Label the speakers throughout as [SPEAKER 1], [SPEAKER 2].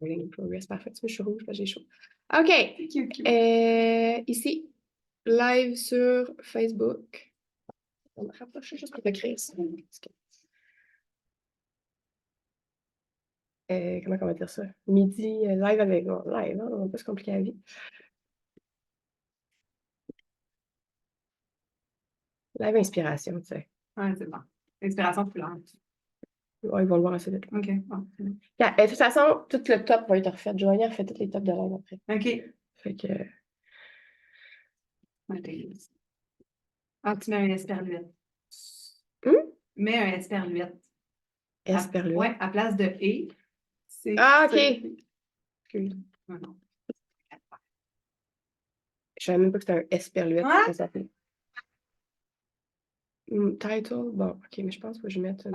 [SPEAKER 1] Recording progress, parfait. Tu vois, je suis rouge parce que j'ai chaud. OK. Ici, live sur Facebook. On va rapprocher juste pour écrire ça. Comment on va dire ça? Midi, live avec moi. Live, hein? On va pas se compliquer la vie. Live inspiration, tu sais.
[SPEAKER 2] Ouais, c'est bon. Inspiration couleur.
[SPEAKER 1] Ouais, ils vont le voir assez vite.
[SPEAKER 2] OK. Bon.
[SPEAKER 1] De toute façon, tout le top va être refait. Joanie a refait tous les tops de live après.
[SPEAKER 2] OK.
[SPEAKER 1] Fait que.
[SPEAKER 2] Ah, tu mets un esperluette. Mets un esperluette.
[SPEAKER 1] Esperluette.
[SPEAKER 2] Ouais, à place de et.
[SPEAKER 1] Ah, OK. Excuse.
[SPEAKER 2] Non.
[SPEAKER 1] Je savais même pas que c'était un esperluette.
[SPEAKER 2] Ouais.
[SPEAKER 1] Ça s'appelle. Title, bon, OK, mais je pense que je vais mettre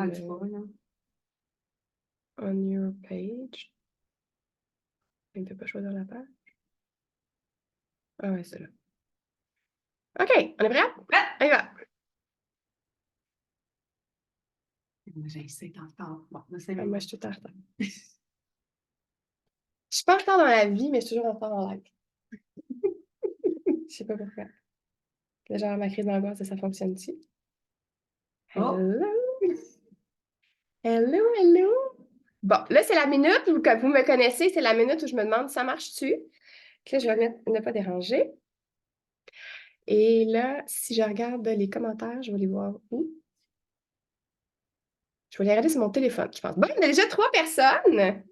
[SPEAKER 1] on your page. Il ne peut pas choisir la page. Ah ouais, c'est là. OK, on est prêt?
[SPEAKER 2] Ouais.
[SPEAKER 1] On y va.
[SPEAKER 2] J'ai essayé en retard. Bon,
[SPEAKER 1] Moi, je suis tout en retard. Je suis pas en retard dans la vie, mais je suis toujours en retard en live. Je sais pas pourquoi. Là, genre, ma crise d'angoisse, ça fonctionne-tu? Hello? Hello, hello? Bon, là, c'est la minute où, comme vous me connaissez, c'est la minute où je me demande ça marche-tu? Là, je vais mettre ne pas déranger. Et là, si je regarde les commentaires, je vais les voir où? Je vais les regarder sur mon téléphone, je pense. Bon, on a déjà 3 personnes.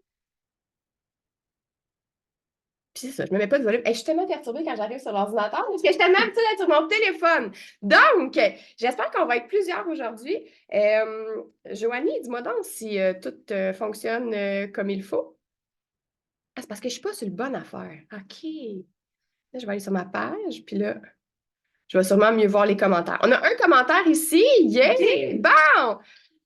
[SPEAKER 1] Puis c'est ça, je me mets pas de volume. Je suis tellement perturbée quand j'arrive sur l'ordinateur parce que je suis tellement habituée d'être sur mon téléphone. Donc, j'espère qu'on va être plusieurs aujourd'hui. Joanie, dis-moi donc si tout fonctionne comme il faut. Ah, c'est parce que je suis pas sur le bon affaire. OK. Là, je vais aller sur ma page, puis là, je vais sûrement mieux voir les commentaires. On a un commentaire ici. Yeah!
[SPEAKER 2] Okay.
[SPEAKER 1] Bon!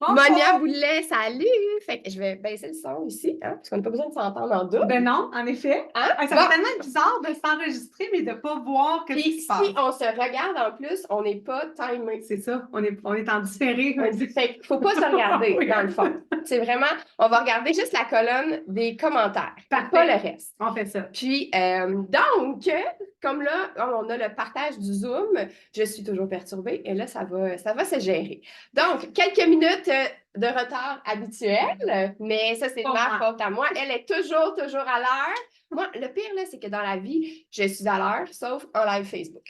[SPEAKER 2] Bonjour.
[SPEAKER 1] Monia Boulet, salut! Fait que je vais baisser le son ici, hein, parce qu'on n'a pas besoin de s'entendre en double.
[SPEAKER 2] Ben non, en effet.
[SPEAKER 1] Hein?
[SPEAKER 2] Ça
[SPEAKER 1] Bon.
[SPEAKER 2] fait tellement bizarre de s'enregistrer, mais de ne pas voir que
[SPEAKER 1] Puis
[SPEAKER 2] ce qui se passe.
[SPEAKER 1] si on se regarde en plus, on n'est pas timé.
[SPEAKER 2] C'est ça, on est en différé.
[SPEAKER 1] Fait qu'il faut pas se regarder,
[SPEAKER 2] Oui.
[SPEAKER 1] dans le fond. C'est vraiment, on va regarder juste la colonne des commentaires,
[SPEAKER 2] Parfait.
[SPEAKER 1] pas le reste.
[SPEAKER 2] On fait ça.
[SPEAKER 1] Puis, donc, comme là, on a le partage du Zoom, je suis toujours perturbée et là, ça va se gérer. Donc, quelques minutes de retard habituel, mais ça, c'est ma faute à moi. Elle est toujours à l'heure. Moi, le pire, là, c'est que dans la vie, je suis à l'heure, sauf en live Facebook.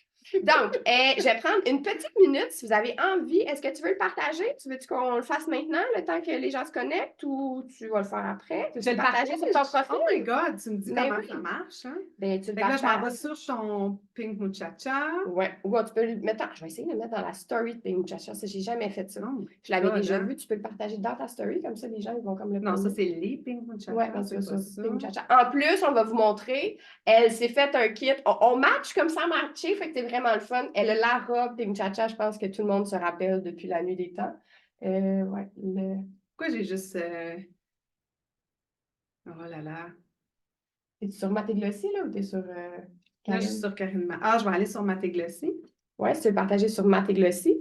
[SPEAKER 1] Donc, je vais prendre une petite minute si vous avez envie. Est-ce que tu veux le partager? Veux-tu qu'on le fasse maintenant, le temps que les gens se connectent, ou tu vas le faire après?
[SPEAKER 2] Je vais le partager
[SPEAKER 1] sur ton profil?
[SPEAKER 2] Oh my God, tu me dis
[SPEAKER 1] Ben
[SPEAKER 2] comment
[SPEAKER 1] oui.
[SPEAKER 2] ça marche, hein?
[SPEAKER 1] Ben, tu le
[SPEAKER 2] Fait que là, je m'en
[SPEAKER 1] partages.
[SPEAKER 2] vais sur son Pink Muchacha.
[SPEAKER 1] Ouais. Ou tu peux le mettre. Je vais essayer de le mettre dans la story de Pink Muchacha. Ça, j'ai jamais fait ça.
[SPEAKER 2] Oh
[SPEAKER 1] Je l'avais
[SPEAKER 2] God,
[SPEAKER 1] déjà
[SPEAKER 2] hein?
[SPEAKER 1] vu. Tu peux le partager dans ta story, comme ça, les gens ils vont comme le
[SPEAKER 2] Non, ça,
[SPEAKER 1] prendre.
[SPEAKER 2] c'est les Pink Muchacha.
[SPEAKER 1] Ouais,
[SPEAKER 2] c'est
[SPEAKER 1] pas
[SPEAKER 2] pas
[SPEAKER 1] ça. Pink Muchacha. En plus, on va vous montrer. Elle s'est fait un kit. On match comme ça marché, fait que c'est vraiment le fun. Elle a la robe Pink Muchacha. Je pense que tout le monde se rappelle depuis la nuit des temps. Ouais.
[SPEAKER 2] Pourquoi j'ai juste. Oh là là.
[SPEAKER 1] Es-tu sur Maté Glossy, là, ou t'es sur.
[SPEAKER 2] Là, je suis sur Karine. Ah, je vais aller sur Maté Glossy.
[SPEAKER 1] Ouais, si tu veux le partager sur Maté Glossy.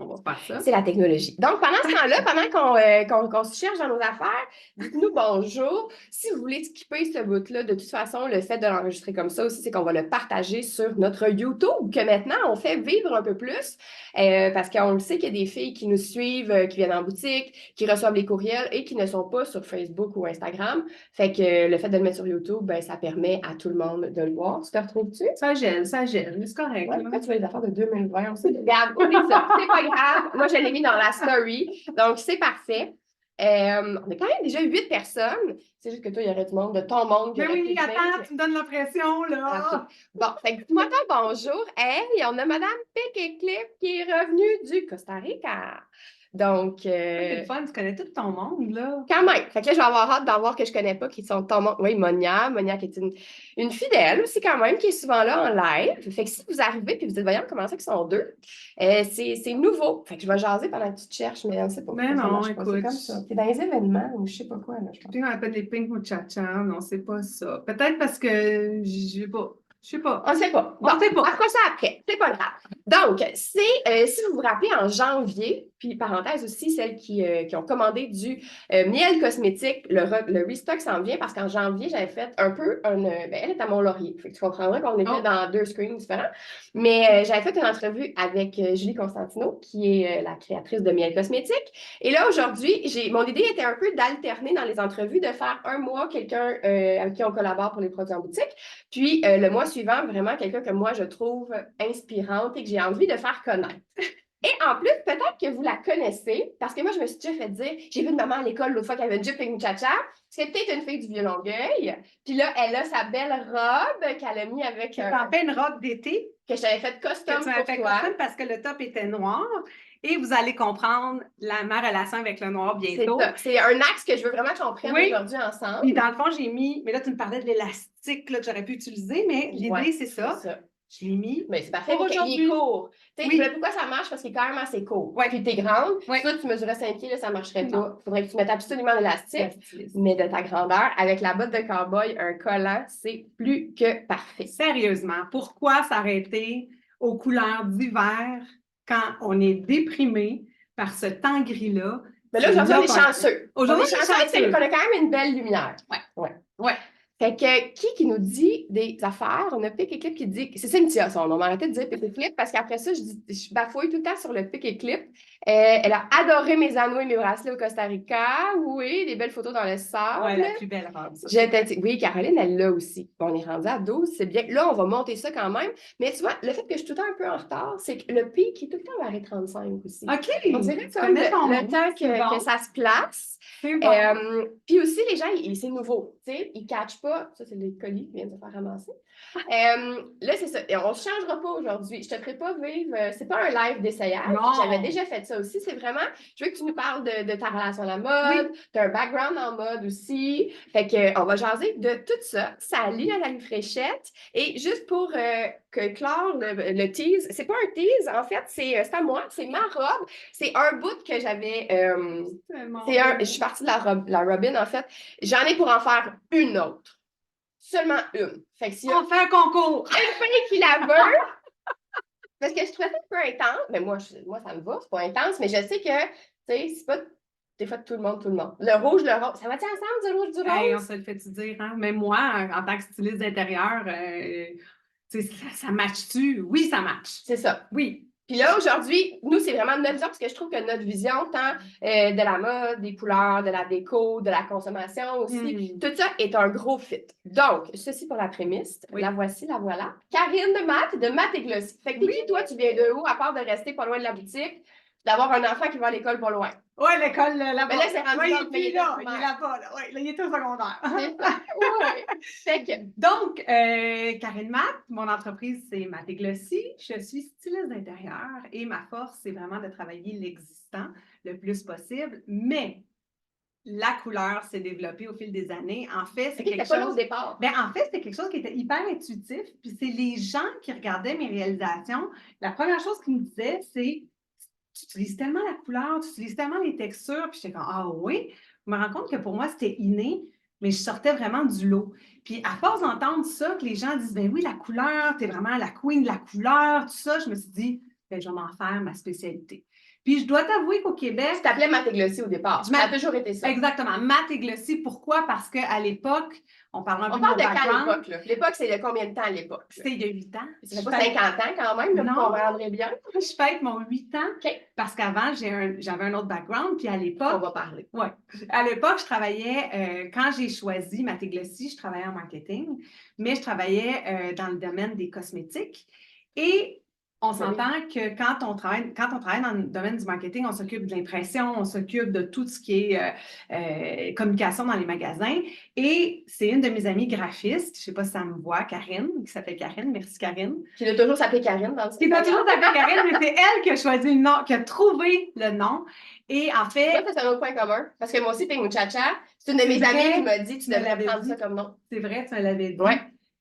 [SPEAKER 2] On va faire ça.
[SPEAKER 1] C'est la technologie. Donc, pendant ce temps-là, pendant qu'on se cherche dans nos affaires, dites-nous bonjour. Si vous voulez skipper ce bout-là, de toute façon, le fait de l'enregistrer comme ça aussi, c'est qu'on va le partager sur notre YouTube, que maintenant, on fait vivre un peu plus, parce qu'on le sait qu'il y a des filles qui nous suivent, qui viennent en boutique, qui reçoivent les courriels et qui ne sont pas sur Facebook ou Instagram. Fait que le fait de le mettre sur YouTube, ben, ça permet à tout le monde de le voir. Tu te retrouves-tu?
[SPEAKER 2] Ça gèle, c'est correct.
[SPEAKER 1] Ouais, pourquoi tu veux les affaires de 2020? On sait, regarde, oublie ça, c'est pas grave. Moi, je l'ai mis dans la story, donc c'est parfait. On a quand même déjà 8 personnes. C'est juste que toi, il y aurait du monde de ton monde.
[SPEAKER 2] Mais oui, attends, tu me donnes l'impression, là.
[SPEAKER 1] Okay. Bon, fait que dis-moi ton bonjour. Hey, on a Madame Pic et Clip qui est revenue du Costa Rica. Donc,
[SPEAKER 2] c'est le fun, tu connais tout ton monde, là.
[SPEAKER 1] Quand même. Fait que là, je vais avoir hâte d'en voir que je connais pas, qui sont de ton monde. Oui, Monia qui est une fidèle aussi quand même, qui est souvent là en live. Fait que si vous arrivez et vous dites, voyons, comment ça qu'ils sont deux, c'est nouveau. Fait que je vais jaser pendant que tu te cherches, mais on sait pas.
[SPEAKER 2] Mais non,
[SPEAKER 1] c'est
[SPEAKER 2] écoute.
[SPEAKER 1] comme ça. T'es dans les événements ou je sais pas quoi, là, je pense.
[SPEAKER 2] Puis on appelle des Pink Muchacha, non, c'est pas ça. Peut-être parce que je sais pas. Je sais pas.
[SPEAKER 1] On ne sait pas.
[SPEAKER 2] On ne sait pas.
[SPEAKER 1] On fera ça après. C'est pas grave. Donc, si vous vous rappelez, en janvier, puis parenthèse aussi, celles qui ont commandé du miel cosmétique, le restock s'en vient parce qu'en janvier, j'avais fait un peu elle est à Mont-Laurier. Fait que tu comprendras qu'on était dans 2 screens différents. Mais j'avais fait une entrevue avec Julie Constantino, qui est la créatrice de miel cosmétique. Et là, aujourd'hui, mon idée était un peu d'alterner dans les entrevues, de faire un mois quelqu'un avec qui on collabore pour les produits en boutique. Puis le mois suivant, vraiment quelqu'un que moi je trouve inspirante et que j'ai envie de faire connaître. Et en plus, peut-être que vous la connaissez, parce que moi, je me suis déjà fait dire, j'ai vu une maman à l'école l'autre fois qui avait une jupe et une tcha-tcha, c'est peut-être une fille du Vieux-Longueuil. Puis là, elle a sa belle robe qu'elle a mis avec...
[SPEAKER 2] Tu t'en fais une robe d'été.
[SPEAKER 1] Que je t'avais fait custom
[SPEAKER 2] que tu m'avais fait custom parce que le top était noir. Et vous allez comprendre ma relation avec le noir bientôt.
[SPEAKER 1] C'est un axe que je veux vraiment qu'on prenne aujourd'hui ensemble.
[SPEAKER 2] Puis dans le fond, j'ai mis... Mais là, tu me parlais de l'élastique que j'aurais pu utiliser, mais l'idée, c'est ça. Je l'ai mis.
[SPEAKER 1] Mais c'est parfait. Il est court. Pourquoi ça marche? Parce qu'il est quand même assez court. Puis tu es grande. Toi, tu mesurais 5 pieds, là, ça ne marcherait pas. Il faudrait que tu mettes absolument l'élastique. Mais de ta grandeur, avec la botte de cowboy, un collant, c'est plus que parfait.
[SPEAKER 2] Sérieusement, pourquoi s'arrêter aux couleurs d'hiver quand on est déprimé par ce temps gris-là?
[SPEAKER 1] Mais là, aujourd'hui, on est chanceux.
[SPEAKER 2] Aujourd'hui, on est chanceux.
[SPEAKER 1] C'est qu'on a quand même une belle lumière.
[SPEAKER 2] Ouais.
[SPEAKER 1] Fait que qui nous dit des affaires? On a Pic et Clip qui dit... C'est Cynthia, son nom. On m'a arrêté de dire Pic et Clip parce qu'après ça, je bafouille tout le temps sur le Pic et Clip. Elle a adoré mes anneaux et mes bracelets au Costa Rica. Oui, des belles photos dans le sable.
[SPEAKER 2] Oui, la plus belle robe.
[SPEAKER 1] Oui, Caroline, elle l'a aussi. Bon, on est rendu à 12, c'est bien. Là, on va monter ça quand même. Mais tu vois, le fait que je suis tout le temps un peu en retard, c'est que le pic est tout le temps vers les 35 aussi.
[SPEAKER 2] OK.
[SPEAKER 1] On dirait comme le temps que ça se place. Puis aussi, les gens, c'est nouveau. Ils ne catchent pas. Ça, c'est les colis qui viennent de faire ramasser. Là, c'est ça. Et on ne changera pas aujourd'hui. Je ne te ferai pas vivre. C'est pas un live d'essayage. J'avais déjà fait ça aussi. C'est vraiment, je veux que tu nous parles de ta relation à la mode. Tu as un background en mode aussi. Fait qu'on va jaser de tout ça. Ça lit à la Fréchette. Et juste pour clore le tease, c'est pas un tease, en fait, c'est à moi. C'est ma robe. C'est un bout que j'avais. Je suis partie de la Robin, en fait. J'en ai pour en faire une autre. Seulement une. Fait que si
[SPEAKER 2] on fait un concours.
[SPEAKER 1] Une fille qui la veut. Parce que je trouvais ça un peu intense. Mais moi, ça me va. C'est pas intense. Mais je sais que, tu sais, c'est pas des fois tout le monde. Le rouge, le rose. Ça va-tu ensemble, du rouge, du rose?
[SPEAKER 2] Hey, on se le fait-tu dire, hein? Mais moi, en tant que styliste d'intérieur, ça match-tu? Oui, ça match.
[SPEAKER 1] C'est ça.
[SPEAKER 2] Oui.
[SPEAKER 1] Puis là, aujourd'hui, nous, c'est vraiment notre vision, parce que je trouve que notre vision, tant de la mode, des couleurs, de la déco, de la consommation aussi, tout ça est un gros fit. Donc, ceci pour la prémisse, la voici, la voilà. Karine de Math et Glossy. Fait que toi, tu viens de où, à part de rester pas loin de la boutique, d'avoir un enfant qui va à l'école pas loin?
[SPEAKER 2] Oui, l'école là-bas.
[SPEAKER 1] Mais là, c'est rendu
[SPEAKER 2] il est là-bas. Oui, là, il est au secondaire.
[SPEAKER 1] Oui.
[SPEAKER 2] Donc, Karine Math, mon entreprise, c'est Math et Glossy. Je suis styliste d'intérieur et ma force, c'est vraiment de travailler l'existant le plus possible. Mais la couleur s'est développée au fil des années. En fait, c'est quelque chose...
[SPEAKER 1] au départ.
[SPEAKER 2] En fait, c'était quelque chose qui était hyper intuitif. Puis c'est les gens qui regardaient mes réalisations. La première chose qu'ils me disaient, c'est: tu utilises tellement la couleur, tu utilises tellement les textures. Puis j'étais comme, ah oui. Je me rends compte que pour moi, c'était inné, mais je sortais vraiment du lot. Puis à force d'entendre ça, que les gens disent, ben oui, la couleur, t'es vraiment la queen de la couleur, tout ça, je me suis dit, ben je vais m'en faire ma spécialité. Puis je dois t'avouer qu'au Québec...
[SPEAKER 1] Tu t'appelais Math et Glossy au départ. Ça a toujours été ça.
[SPEAKER 2] Exactement. Math et Glossy. Pourquoi? Parce qu'à l'époque, on parle un peu de mon
[SPEAKER 1] background.
[SPEAKER 2] On parle
[SPEAKER 1] de l'époque. L'époque, c'est de combien de temps à l'époque?
[SPEAKER 2] C'était il y a 8 ans.
[SPEAKER 1] Ça fait pas 50 ans quand même, mais on rendrait bien.
[SPEAKER 2] Je fête mon 8 ans parce qu'avant, j'avais un autre background. Puis à l'époque...
[SPEAKER 1] On va parler.
[SPEAKER 2] Oui. À l'époque, je travaillais... quand j'ai choisi Math et Glossy, je travaillais en marketing, mais je travaillais dans le domaine des cosmétiques. Et... on s'entend que quand on travaille dans le domaine du marketing, on s'occupe de l'impression, on s'occupe de tout ce qui est communication dans les magasins. Et c'est une de mes amies graphistes, je ne sais pas si ça me voit, Karine, qui s'appelle Karine. Merci, Karine.
[SPEAKER 1] Qui doit toujours s'appeler Karine dans ce
[SPEAKER 2] Qui doit toujours s'appeler Karine, mais c'est elle qui a choisi le nom, qui a trouvé le nom. Et en fait...
[SPEAKER 1] c'est un autre point commun. Parce que moi aussi, Ping Muchacha, c'est une de mes amies qui m'a dit, tu devrais prendre ça comme nom.
[SPEAKER 2] C'est vrai, tu me l'avais dit.
[SPEAKER 1] Ouais.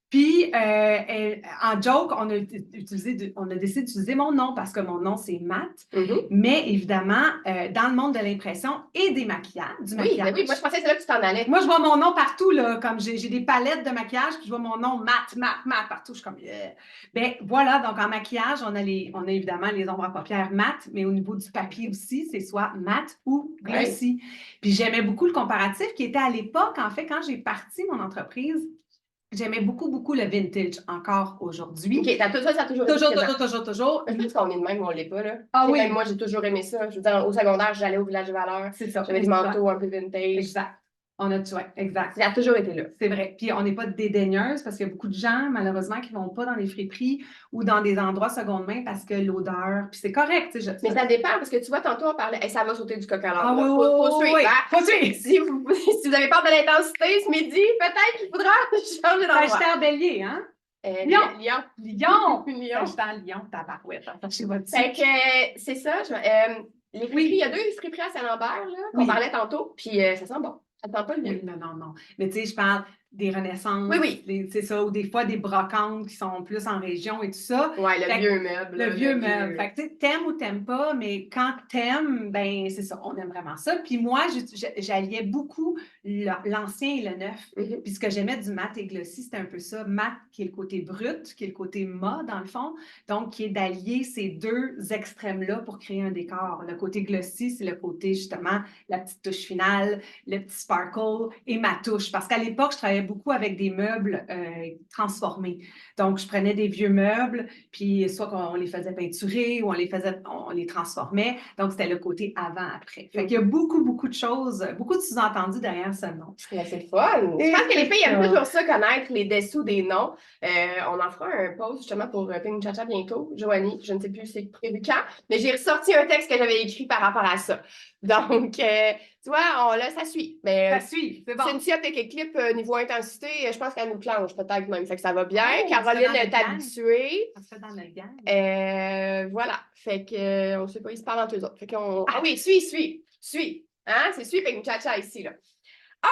[SPEAKER 2] Puis, en joke, on a décidé d'utiliser mon nom parce que mon nom, c'est Matt. Mais évidemment, dans le monde de l'impression et des maquillages, du maquillage.
[SPEAKER 1] Oui, moi, je pensais que c'est là que tu t'en allais.
[SPEAKER 2] Moi, je vois mon nom partout, là, comme j'ai des palettes de maquillage, puis je vois mon nom Matt partout. Je suis comme, Ben voilà, donc en maquillage, on a évidemment les ombres à paupières Matt, mais au niveau du papier aussi, c'est soit Matt ou Glossy. Puis j'aimais beaucoup le comparatif qui était à l'époque, en fait, quand j'ai parti mon entreprise. J'aimais beaucoup, beaucoup le vintage encore aujourd'hui.
[SPEAKER 1] OK, ça a toujours
[SPEAKER 2] Toujours.
[SPEAKER 1] Je pense qu'on est de même ou on l'est pas, là.
[SPEAKER 2] Ah oui.
[SPEAKER 1] Même moi, j'ai toujours aimé ça. Je veux dire, au secondaire, j'allais au village de valeurs.
[SPEAKER 2] C'est ça.
[SPEAKER 1] J'avais des manteaux un peu vintage.
[SPEAKER 2] Exact. On a tout, exact.
[SPEAKER 1] Ça a toujours été là.
[SPEAKER 2] C'est vrai. Puis on n'est pas dédaigneuse parce qu'il y a beaucoup de gens, malheureusement, qui ne vont pas dans les friperies ou dans des endroits seconde main parce que l'odeur, puis c'est correct.
[SPEAKER 1] Mais ça dépend parce que tu vois, tantôt, on parlait, ça va sauter du coq à l'âne.
[SPEAKER 2] Ah oui,
[SPEAKER 1] faut suivre.
[SPEAKER 2] Faut suivre.
[SPEAKER 1] Si vous avez peur de l'intensité ce midi, peut-être qu'il faudra changer d'endroit.
[SPEAKER 2] Sagittaire Bélier, hein?
[SPEAKER 1] Lyon.
[SPEAKER 2] J'étais en Lyon, tabarouette.
[SPEAKER 1] Fait que c'est ça. Les friperies, il y a 2 friperies à Saint-Lambert qu'on parlait tantôt, puis ça sent bon. Ça sent pas le mieux.
[SPEAKER 2] Non. Mais tu sais, je parle des renaissances.
[SPEAKER 1] Oui.
[SPEAKER 2] C'est ça, ou des fois des brocantes qui sont plus en région et tout ça.
[SPEAKER 1] Oui, le vieux meuble.
[SPEAKER 2] Le vieux meuble. Fait que tu sais, t'aimes ou t'aimes pas, mais quand t'aimes, ben c'est ça, on aime vraiment ça. Puis moi, j'alliais beaucoup l'ancien et le neuf. Puis ce que j'aimais du mat et glossy, c'était un peu ça. Mat, qui est le côté brut, qui est le côté mat, dans le fond. Donc, qui est d'allier ces 2 extrêmes-là pour créer un décor. Le côté glossy, c'est le côté, justement, la petite touche finale, le petit sparkle et ma touche. Parce qu'à l'époque, je travaillais beaucoup avec des meubles transformés. Donc, je prenais des vieux meubles, puis soit qu'on les faisait peinturer ou on les transformait. Donc, c'était le côté avant-après. Fait qu'il y a beaucoup, beaucoup de choses, beaucoup de sous-entendus derrière ce nom.
[SPEAKER 1] C'est fun! Je pense que les filles aiment toujours ça, connaître les dessous des noms. On en fera un post justement pour Ping Chacha bientôt. Joanie, je ne sais plus c'est prévu quand, mais j'ai ressorti un texte que j'avais écrit par rapport à ça. Donc, tu vois, ça suit. Mais,
[SPEAKER 2] ça suit, c'est bon.
[SPEAKER 1] Cynthia Clip niveau intensité, je pense qu'elle nous planche peut-être même. Fait que ça va bien. Caroline est habituée.
[SPEAKER 2] Ça se fait dans le gang.
[SPEAKER 1] Voilà. Fait que, on ne sait pas, ils se parlent entre eux autres. Fait qu'on... Ah oui, suis. Hein? C'est suis Ping Chacha ici, là.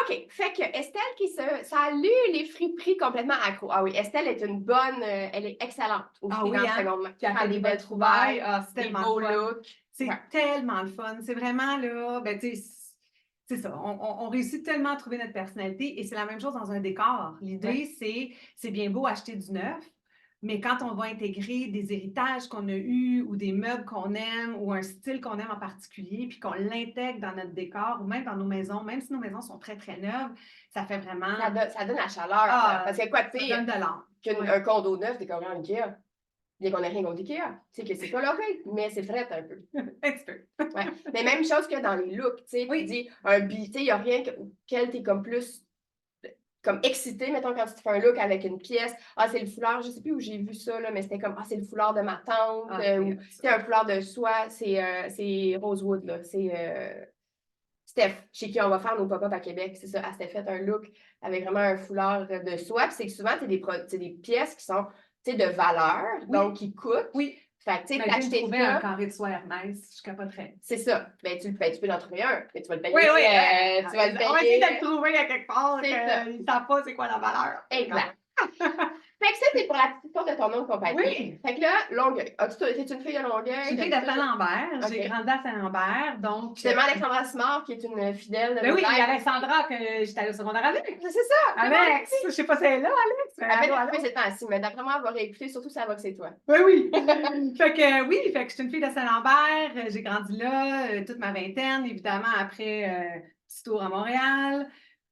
[SPEAKER 1] OK. Fait que Estelle ça a lu les friperies complètement accro. Ah oui, Estelle est une bonne, elle est excellente au seconde main.
[SPEAKER 2] Qui a des belles trouvailles. C'est
[SPEAKER 1] tellement beaux looks.
[SPEAKER 2] C'est tellement le fun. C'est vraiment là, ben tu sais, c'est ça. On réussit tellement à trouver notre personnalité et c'est la même chose dans un décor. L'idée, c'est bien beau acheter du neuf, mais quand on va intégrer des héritages qu'on a eus ou des meubles qu'on aime ou un style qu'on aime en particulier, puis qu'on l'intègre dans notre décor ou même dans nos maisons, même si nos maisons sont très, très neuves, ça fait vraiment...
[SPEAKER 1] Ça donne la chaleur. Parce que quoi, tu sais, un condo neuf, t'es comme un Ikea. Bien qu'on n'ait rien contre Ikea. Tu sais que c'est coloré, mais c'est frais un peu.
[SPEAKER 2] Un petit peu.
[SPEAKER 1] Ouais. Mais même chose que dans les looks, tu sais, tu dis, tu sais, il n'y a rien qu'elle t'es comme plus comme excité, mettons, quand tu te fais un look avec une pièce. Ah, c'est le foulard, je ne sais plus où j'ai vu ça, là, mais c'était comme, c'est le foulard de ma tante. Ou, c'est un foulard de soie, c'est Rosewood, là. C'est Steph, chez qui on va faire nos pop-up à Québec. C'est ça, elle s'était fait un look avec vraiment un foulard de soie. Puis c'est que souvent, c'est des pièces qui sont, tu sais, de valeur, donc qui coûtent.
[SPEAKER 2] Oui.
[SPEAKER 1] Fait que, tu sais,
[SPEAKER 2] t'acheter trouver un carré de soie Hermès, je capoterais.
[SPEAKER 1] C'est ça. Ben, tu peux en trouver un, mais tu vas le payer.
[SPEAKER 2] Oui.
[SPEAKER 1] Tu vas le payer.
[SPEAKER 2] On va essayer de le trouver à quelque part. Ils ne savent pas c'est quoi la valeur.
[SPEAKER 1] Exact. Fait que ça, c'est pour la petite histoire de ton nom de compagnie.
[SPEAKER 2] Oui.
[SPEAKER 1] Fait que là, Longueuil. T'es une fille de Longueuil?
[SPEAKER 2] Je suis une fille de Saint-Lambert. J'ai grandi à Saint-Lambert. Donc...
[SPEAKER 1] Justement, Alexandra Smart, qui est une fidèle de
[SPEAKER 2] Ben oui, il y a Alexandra que j'étais allée au secondaire avec.
[SPEAKER 1] C'est ça.
[SPEAKER 2] Alex, je ne sais pas si elle est là, Alex.
[SPEAKER 1] Elle va écouter ces temps-ci, mais d'après moi, elle va réécouter, surtout si elle voit que c'est toi.
[SPEAKER 2] Oui. Fait que je suis une fille de Saint-Lambert. J'ai grandi là toute ma vingtaine, évidemment, après petit tour à Montréal.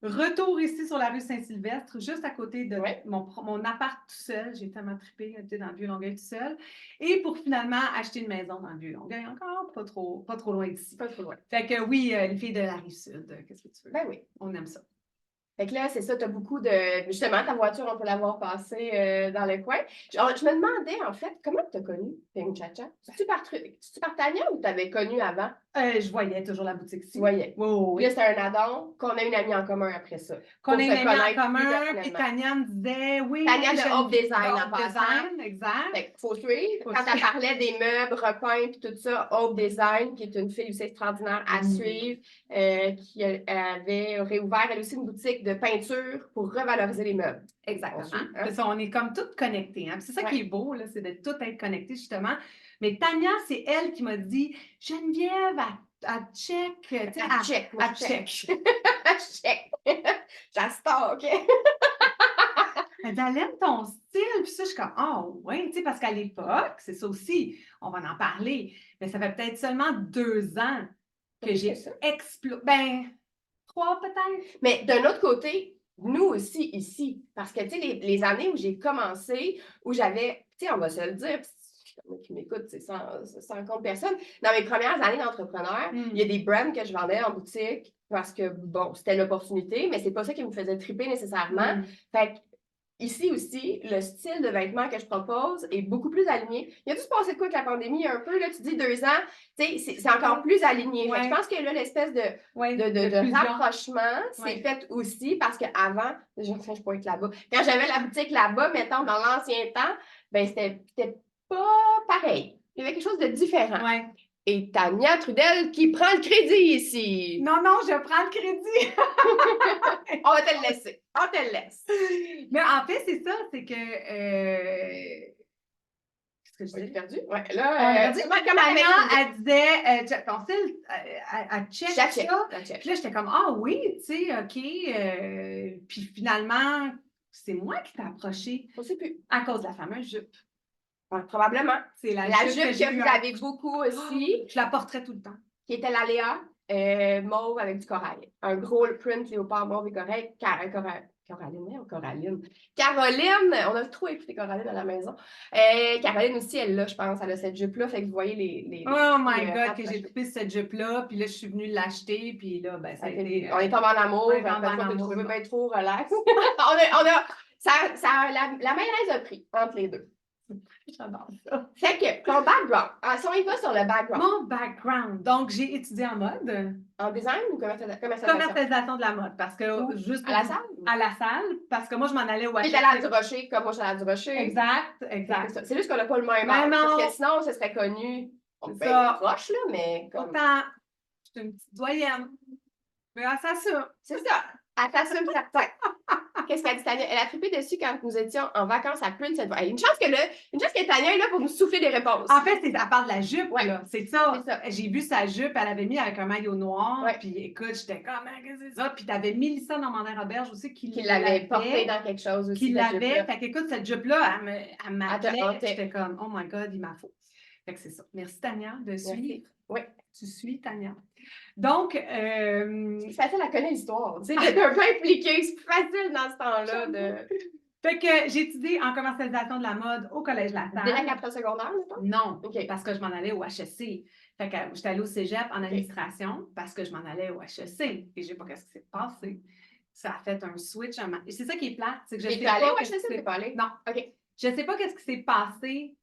[SPEAKER 2] Retour ici sur la rue Saint-Sylvestre, juste à côté de mon appart tout seul. J'ai tellement trippé dans le Vieux-Longueuil tout seul. Et pour finalement acheter une maison dans le Vieux-Longueuil encore, pas trop loin d'ici.
[SPEAKER 1] Pas trop loin.
[SPEAKER 2] Fait que oui, une fille de la Rive-Sud, qu'est-ce que tu veux?
[SPEAKER 1] Ben oui.
[SPEAKER 2] On aime ça.
[SPEAKER 1] Fait que là, c'est ça, tu as beaucoup de... Justement, ta voiture, on peut l'avoir passée dans le coin. Je me demandais, en fait, comment tu as connu Ping Chacha? Tu-tu par Tania ou tu avais connu avant?
[SPEAKER 2] Je voyais toujours la boutique ici.
[SPEAKER 1] Tu voyais.
[SPEAKER 2] Oui, oui,
[SPEAKER 1] Puis là,
[SPEAKER 2] oui.
[SPEAKER 1] c'était un addon qu'on a une amie en commun après ça.
[SPEAKER 2] Qu'on
[SPEAKER 1] Pour
[SPEAKER 2] a
[SPEAKER 1] se
[SPEAKER 2] une amie en
[SPEAKER 1] connaître plus
[SPEAKER 2] commun, puis
[SPEAKER 1] personnellement.
[SPEAKER 2] Tania me disait, oui,
[SPEAKER 1] Tania de
[SPEAKER 2] j'aime
[SPEAKER 1] Hope Design,
[SPEAKER 2] de
[SPEAKER 1] en
[SPEAKER 2] Hope
[SPEAKER 1] passant.
[SPEAKER 2] Design, exact.
[SPEAKER 1] Fait qu'il faut suivre.
[SPEAKER 2] Faut
[SPEAKER 1] Quand elle
[SPEAKER 2] suivre.
[SPEAKER 1] parlait des meubles repeints puis tout ça, Hope Design, qui est une fille aussi extraordinaire à suivre, qui avait réouvert elle aussi une boutique de peinture pour revaloriser les meubles.
[SPEAKER 2] Exactement.
[SPEAKER 1] On suit, hein?
[SPEAKER 2] Parce qu'on est comme toutes connectées. Hein? Puis c'est ça qui est beau, là, c'est de tout être connecté, justement. Mais Tania, c'est elle qui m'a dit, Geneviève, à check. Tu sais,
[SPEAKER 1] À check. Moi,
[SPEAKER 2] à
[SPEAKER 1] je
[SPEAKER 2] check.
[SPEAKER 1] À check. J'astalk.
[SPEAKER 2] Elle dit, elle aime ton style. Puis ça, je suis comme, oh, oui, tu sais, parce qu'à l'époque, c'est ça aussi, on va en parler, mais ça fait peut-être seulement 2 ans que j'ai explosé. Ben, 3 peut-être.
[SPEAKER 1] Mais d'un autre côté, nous aussi ici, parce que, tu sais, les années où j'ai commencé, où j'avais, tu sais, on va se le dire, qui m'écoutent, c'est sans compte personne. Dans mes premières années d'entrepreneur, il y a des brands que je vendais en boutique parce que, bon, c'était l'opportunité, mais c'est pas ça qui me faisait triper nécessairement. Fait que, ici aussi, le style de vêtements que je propose est beaucoup plus aligné. Il y a dû se passer de quoi avec la pandémie un peu, là, tu dis 2 ans, tu sais, c'est encore plus aligné. Fait que je pense que là, l'espèce de rapprochement, c'est fait aussi parce qu'avant, je pourrais être là-bas. Quand j'avais la boutique là-bas, mettons, dans l'ancien temps, ben c'était pas pareil. Il y avait quelque chose de différent.
[SPEAKER 2] Ouais.
[SPEAKER 1] Et Tania Trudel qui prend le crédit ici.
[SPEAKER 2] Non, je prends le crédit.
[SPEAKER 1] On va te le laisser. On te le laisse.
[SPEAKER 2] Mais en fait, c'est ça, c'est que. Qu'est-ce que je
[SPEAKER 1] J'ai
[SPEAKER 2] dis?
[SPEAKER 1] perdu? Ouais, là,
[SPEAKER 2] Tania, elle disait, ton style, elle check ça. Puis là, j'étais comme, ah oui, tu sais, OK. Puis finalement, c'est moi qui t'ai approché.
[SPEAKER 1] Je ne sais plus.
[SPEAKER 2] À cause de la fameuse jupe.
[SPEAKER 1] Probablement.
[SPEAKER 2] C'est la
[SPEAKER 1] jupe
[SPEAKER 2] jupe
[SPEAKER 1] que vous avez beaucoup aussi.
[SPEAKER 2] Je la porterais tout le temps.
[SPEAKER 1] Qui était la Léa, mauve avec du corail. Un gros print léopard mauve et corail. Coraline ou Coraline? Caroline, on a trop écouté Coraline à la maison. Caroline aussi, elle l'a, je pense, elle a cette jupe-là. Fait que vous voyez les
[SPEAKER 2] oh my God, que j'ai trouvé cette jupe-là, puis là, je suis venue l'acheter, puis là, ben, ça a été...
[SPEAKER 1] On est tombé en amour,
[SPEAKER 2] on est tombé en amour.
[SPEAKER 1] trouvé bien trop relax. La mayonnaise a pris entre les deux.
[SPEAKER 2] J'adore ça.
[SPEAKER 1] Fait que ton background, si on y va sur le background.
[SPEAKER 2] Mon background. Donc, j'ai étudié en mode.
[SPEAKER 1] En design ou commercialisation?
[SPEAKER 2] Commercialisation de la mode. Parce que juste
[SPEAKER 1] à la salle?
[SPEAKER 2] À la salle, parce que moi, je m'en allais au
[SPEAKER 1] HSC. Puis à la du Rocher, comme moi, je suis à la du Rocher.
[SPEAKER 2] Exact.
[SPEAKER 1] C'est juste qu'on n'a pas le même âge. Parce que sinon, ce serait connu. On peut être proche, là, mais.
[SPEAKER 2] Pourtant, je suis une petite doyenne. Mais elle s'assume.
[SPEAKER 1] C'est ça. Elle s'assume certain. Qu'est-ce qu'elle dit, Tania? Elle a trippé dessus quand nous étions en vacances à Prince Edward. Une chance que Tania est là pour nous souffler des réponses.
[SPEAKER 2] En fait, elle parle de la jupe, là. C'est ça. J'ai vu sa jupe, elle avait mis avec un maillot noir. Puis écoute, j'étais comme, qu'est-ce que c'est ça? Puis t'avais Mélissa Normandin-Roberge aussi qui
[SPEAKER 1] l'avait portée dans quelque chose aussi.
[SPEAKER 2] Qui l'avait. Fait qu'écoute, cette jupe-là, elle m'appelait. J'étais comme, oh my God, il m'a faux. Fait que c'est ça. Merci, Tania, de suivre.
[SPEAKER 1] Oui.
[SPEAKER 2] Tu suis, Tania. Donc,
[SPEAKER 1] c'est facile à connaître l'histoire. Tu sais, d'être un peu impliqué, c'est plus facile dans ce temps-là.
[SPEAKER 2] Fait que j'ai étudié en commercialisation de la mode au Collège La Salle.
[SPEAKER 1] Dès la 4 secondaire, mettons?
[SPEAKER 2] Non, parce que je m'en allais au HEC. Fait que j'étais allée au cégep en administration parce que je m'en allais au HEC. Et je ne sais pas ce qui s'est passé. Ça a fait un switch. Et c'est ça qui est plate. C'est que je sais pas.
[SPEAKER 1] Allée au HEC, t'es pas allée?
[SPEAKER 2] Non.
[SPEAKER 1] OK.
[SPEAKER 2] Je ne sais pas ce qui s'est passé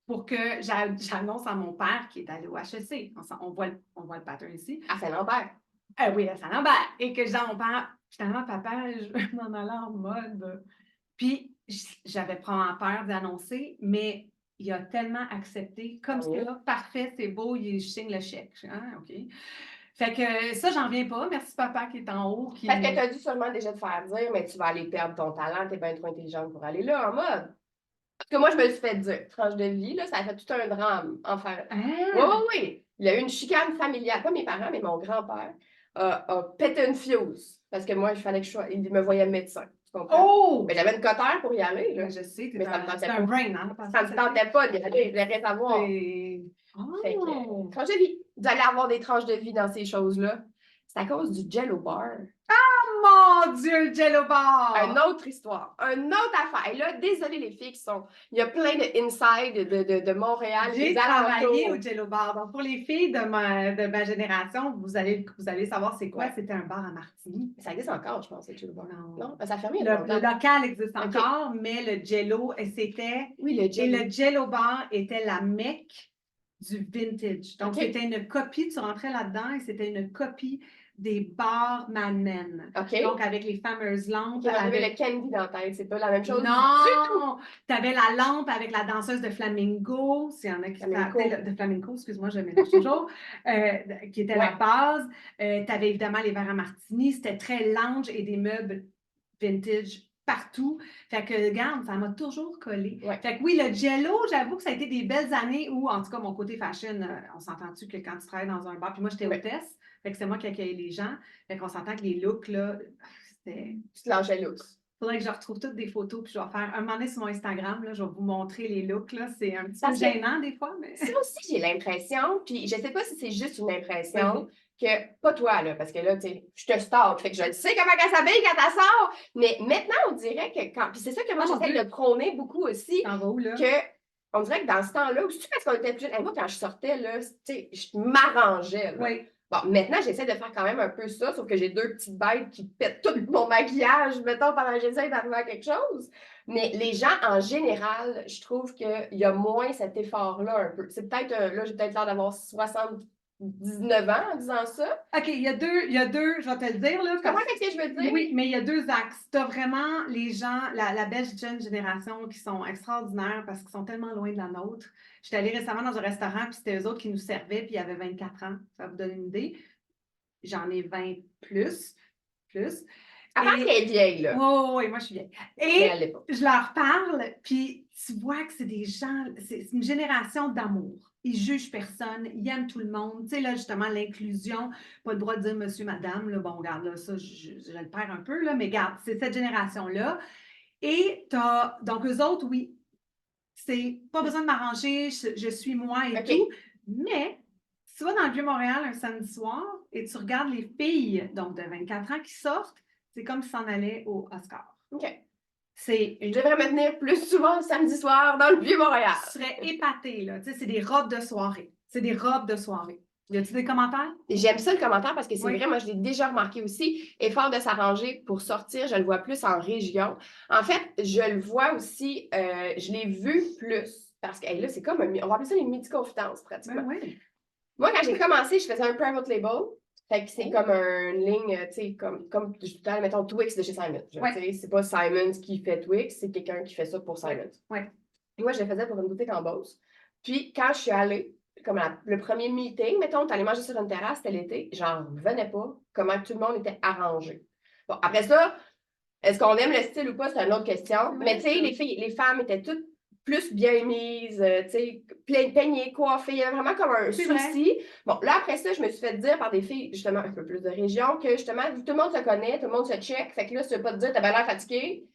[SPEAKER 2] pour que j'annonce à mon père qui est allé au HEC. On voit le pattern ici.
[SPEAKER 1] À Saint-Lambert.
[SPEAKER 2] Oui, à Saint-Lambert. Et que je dis à mon père, finalement, papa, je vais m'en aller en mode. Puis, j'avais probablement peur d'annoncer, mais il a tellement accepté. Comme ça, parfait, c'est beau, je signe le chèque. OK. Fait que ça, j'en reviens pas. Merci, papa, qui est en haut.
[SPEAKER 1] Parce que tu as dû seulement déjà te faire dire, mais tu vas aller perdre ton talent, tu es bien trop intelligente pour aller là en mode. Parce que moi, je me suis fait dire, tranche de vie, là, ça a fait tout un drame en faire. Oui. Il y a eu une chicane familiale, pas mes parents, mais mon grand-père a pété une fuse. Parce que moi, il fallait que il me voyait médecin. Tu comprends?
[SPEAKER 2] Oh!
[SPEAKER 1] Mais j'avais une cotère pour y aller. Là.
[SPEAKER 2] Je sais,
[SPEAKER 1] mais ça me tentait
[SPEAKER 2] pas.
[SPEAKER 1] Un
[SPEAKER 2] brain, hein?
[SPEAKER 1] Ça me tentait pas d'y aller. Je voulais rien savoir. Tranche de vie. Vous allez avoir des tranches de vie dans ces choses-là. C'est à cause du Jello Bar.
[SPEAKER 2] Mon Dieu, le Jello Bar!
[SPEAKER 1] Une autre histoire, une autre affaire. Et là, désolé les filles qui sont... Il y a plein de inside de Montréal.
[SPEAKER 2] J'ai travaillé au Jello Bar. Donc, pour les filles de ma génération, vous allez savoir c'est quoi. C'était un bar à Martigny.
[SPEAKER 1] Ça existe encore, je pense, le Jello Bar. Non? Ça a fermé.
[SPEAKER 2] Le local existe encore, mais le Jello, c'était...
[SPEAKER 1] Oui, le Jello.
[SPEAKER 2] Et le Jello Bar était la mecque du vintage. Donc,
[SPEAKER 1] OK.
[SPEAKER 2] c'était une copie, tu rentrais là-dedans et c'était une copie des bars Mad Men.
[SPEAKER 1] OK.
[SPEAKER 2] Donc, avec les fameuses lampes.
[SPEAKER 1] J'avais
[SPEAKER 2] avec...
[SPEAKER 1] le candy dans la tête, c'est pas la même chose du tout.
[SPEAKER 2] Non! Tu avais la lampe avec la danseuse de flamenco, s'il y en a qui
[SPEAKER 1] Flamenco.
[SPEAKER 2] de flamenco, excuse-moi, je mélange toujours, qui était la base. Tu avais évidemment les verres à martini, c'était très lounge et des meubles vintage partout. Fait que, regarde, ça m'a toujours collé.
[SPEAKER 1] Ouais.
[SPEAKER 2] Fait que oui, le Jello, j'avoue que ça a été des belles années où, en tout cas, mon côté fashion, on s'entend-tu que quand tu travailles dans un bar, puis moi, j'étais hôtesse, fait que c'est moi qui accueillais les gens, fait qu'on s'entend que les looks, là, c'était...
[SPEAKER 1] Tu te lâchais lousse.
[SPEAKER 2] Faudrait que je retrouve toutes des photos, puis je vais faire un moment donné sur mon Instagram, là, je vais vous montrer les looks, là, c'est un petit peu gênant des fois, mais...
[SPEAKER 1] Ça aussi, j'ai l'impression, puis je sais pas si c'est juste une impression, que, pas toi, là, parce que là, tu sais, je te stalk, fait que je sais comment elle s'habille quand elle sort, mais maintenant, on dirait que quand, puis c'est ça que moi, j'essaie de prôner beaucoup aussi,
[SPEAKER 2] T'en vas où, là?
[SPEAKER 1] que, on dirait que dans ce temps-là, c'est parce qu'on était plus jeunes, moi, quand je sortais, là, tu sais, je m'arrangeais, là.
[SPEAKER 2] Oui.
[SPEAKER 1] Bon, maintenant, j'essaie de faire quand même un peu ça, sauf que j'ai 2 petites bêtes qui pètent tout mon maquillage, mettons, pendant que j'essaie d'arriver à quelque chose. Mais les gens, en général, je trouve qu'il y a moins cet effort-là un peu. C'est peut-être, là, j'ai peut-être l'air d'avoir 79 ans en disant ça.
[SPEAKER 2] OK, il y a deux, je vais te le dire, là.
[SPEAKER 1] Comment est-ce que je veux dire?
[SPEAKER 2] Oui, mais il y a 2 axes. Tu as vraiment les gens, la belle jeune génération qui sont extraordinaires parce qu'ils sont tellement loin de la nôtre. J'étais allée récemment dans un restaurant, puis c'était eux autres qui nous servaient, puis ils avaient 24 ans. Ça vous donne une idée. J'en ai 20 plus.
[SPEAKER 1] Avant qu'elle est vieille, là.
[SPEAKER 2] Oui, moi, je suis vieille.
[SPEAKER 1] Mais
[SPEAKER 2] Et
[SPEAKER 1] elle l'est pas.
[SPEAKER 2] je leur parle, puis tu vois que c'est des gens, c'est une génération d'amour. Ils jugent personne, ils aiment tout le monde. Tu sais, là, justement, l'inclusion, pas le droit de dire monsieur, madame, là, bon, regarde, là, ça, je le perds un peu, là, mais regarde, c'est cette génération-là. Et t'as, donc, eux autres, oui, c'est pas besoin de m'arranger, je suis moi et tout, mais tu vas dans le Vieux-Montréal un samedi soir et tu regardes les filles, donc de 24 ans, qui sortent, c'est comme si s'en allaient au Oscar.
[SPEAKER 1] OK.
[SPEAKER 2] Je
[SPEAKER 1] devrais me tenir plus souvent le samedi soir dans le Vieux-Montréal.
[SPEAKER 2] Je serais épatée, là. Tu sais, c'est des robes de soirée. C'est des robes de soirée. Y a-t-il des commentaires?
[SPEAKER 1] J'aime ça le commentaire parce que c'est vrai, moi je l'ai déjà remarqué aussi. Effort de s'arranger pour sortir, je le vois plus en région. En fait, je le vois aussi, je l'ai vu plus parce que là, c'est comme on va appeler ça les midi-confidences pratiquement. Moi, quand j'ai commencé, je faisais un private label. Fait que c'est comme une ligne, tu sais, comme mettons, Twix de chez Simon. C'est pas Simons qui fait Twix, c'est quelqu'un qui fait ça pour Simons. Et moi, je le faisais pour une boutique en Beauce. Puis, quand je suis allée, comme le premier meeting, mettons, t'allais manger sur une terrasse, c'était l'été, j'en revenais pas comment tout le monde était arrangé. Bon, après ça, est-ce qu'on aime le style ou pas, c'est une autre question. Mais tu sais, les femmes étaient toutes plus bien mises, tu sais, peignées, coiffées. Il y avait vraiment comme un souci. Bon, là, après ça, je me suis fait dire par des filles, justement, un peu plus de région, que justement, tout le monde se connaît, tout le monde se check. Fait que là, tu ne veux pas te dire, t'as l'air fatiguée.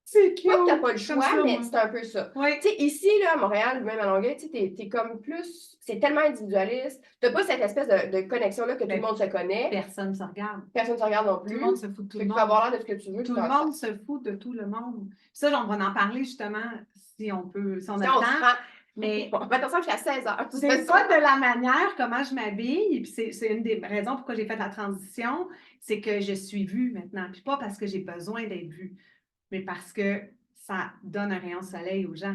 [SPEAKER 2] C'est cute.
[SPEAKER 1] Pas que t'as pas le choix, mais c'est un peu ça.
[SPEAKER 2] Tu
[SPEAKER 1] sais, ici, là, à Montréal, même à Longueuil, tu sais, t'es comme plus... C'est tellement individualiste. T'as pas cette espèce de connexion-là que tout le monde se connaît.
[SPEAKER 2] Personne ne se regarde.
[SPEAKER 1] Personne ne se regarde non plus.
[SPEAKER 2] Tout le monde se fout de tout le monde.
[SPEAKER 1] Tu peux avoir l'air de ce que tu veux.
[SPEAKER 2] Tout le monde se fout de tout le monde. Ça, on va en parler justement si on peut, si on a le temps. Mais
[SPEAKER 1] on va attention jusqu'à 16h.
[SPEAKER 2] C'est pas de la manière comment je m'habille. Puis c'est une des raisons pourquoi j'ai fait la transition, c'est que je suis vue maintenant. Puis pas parce que j'ai besoin d'être vue, mais parce que ça donne un rayon de soleil aux gens.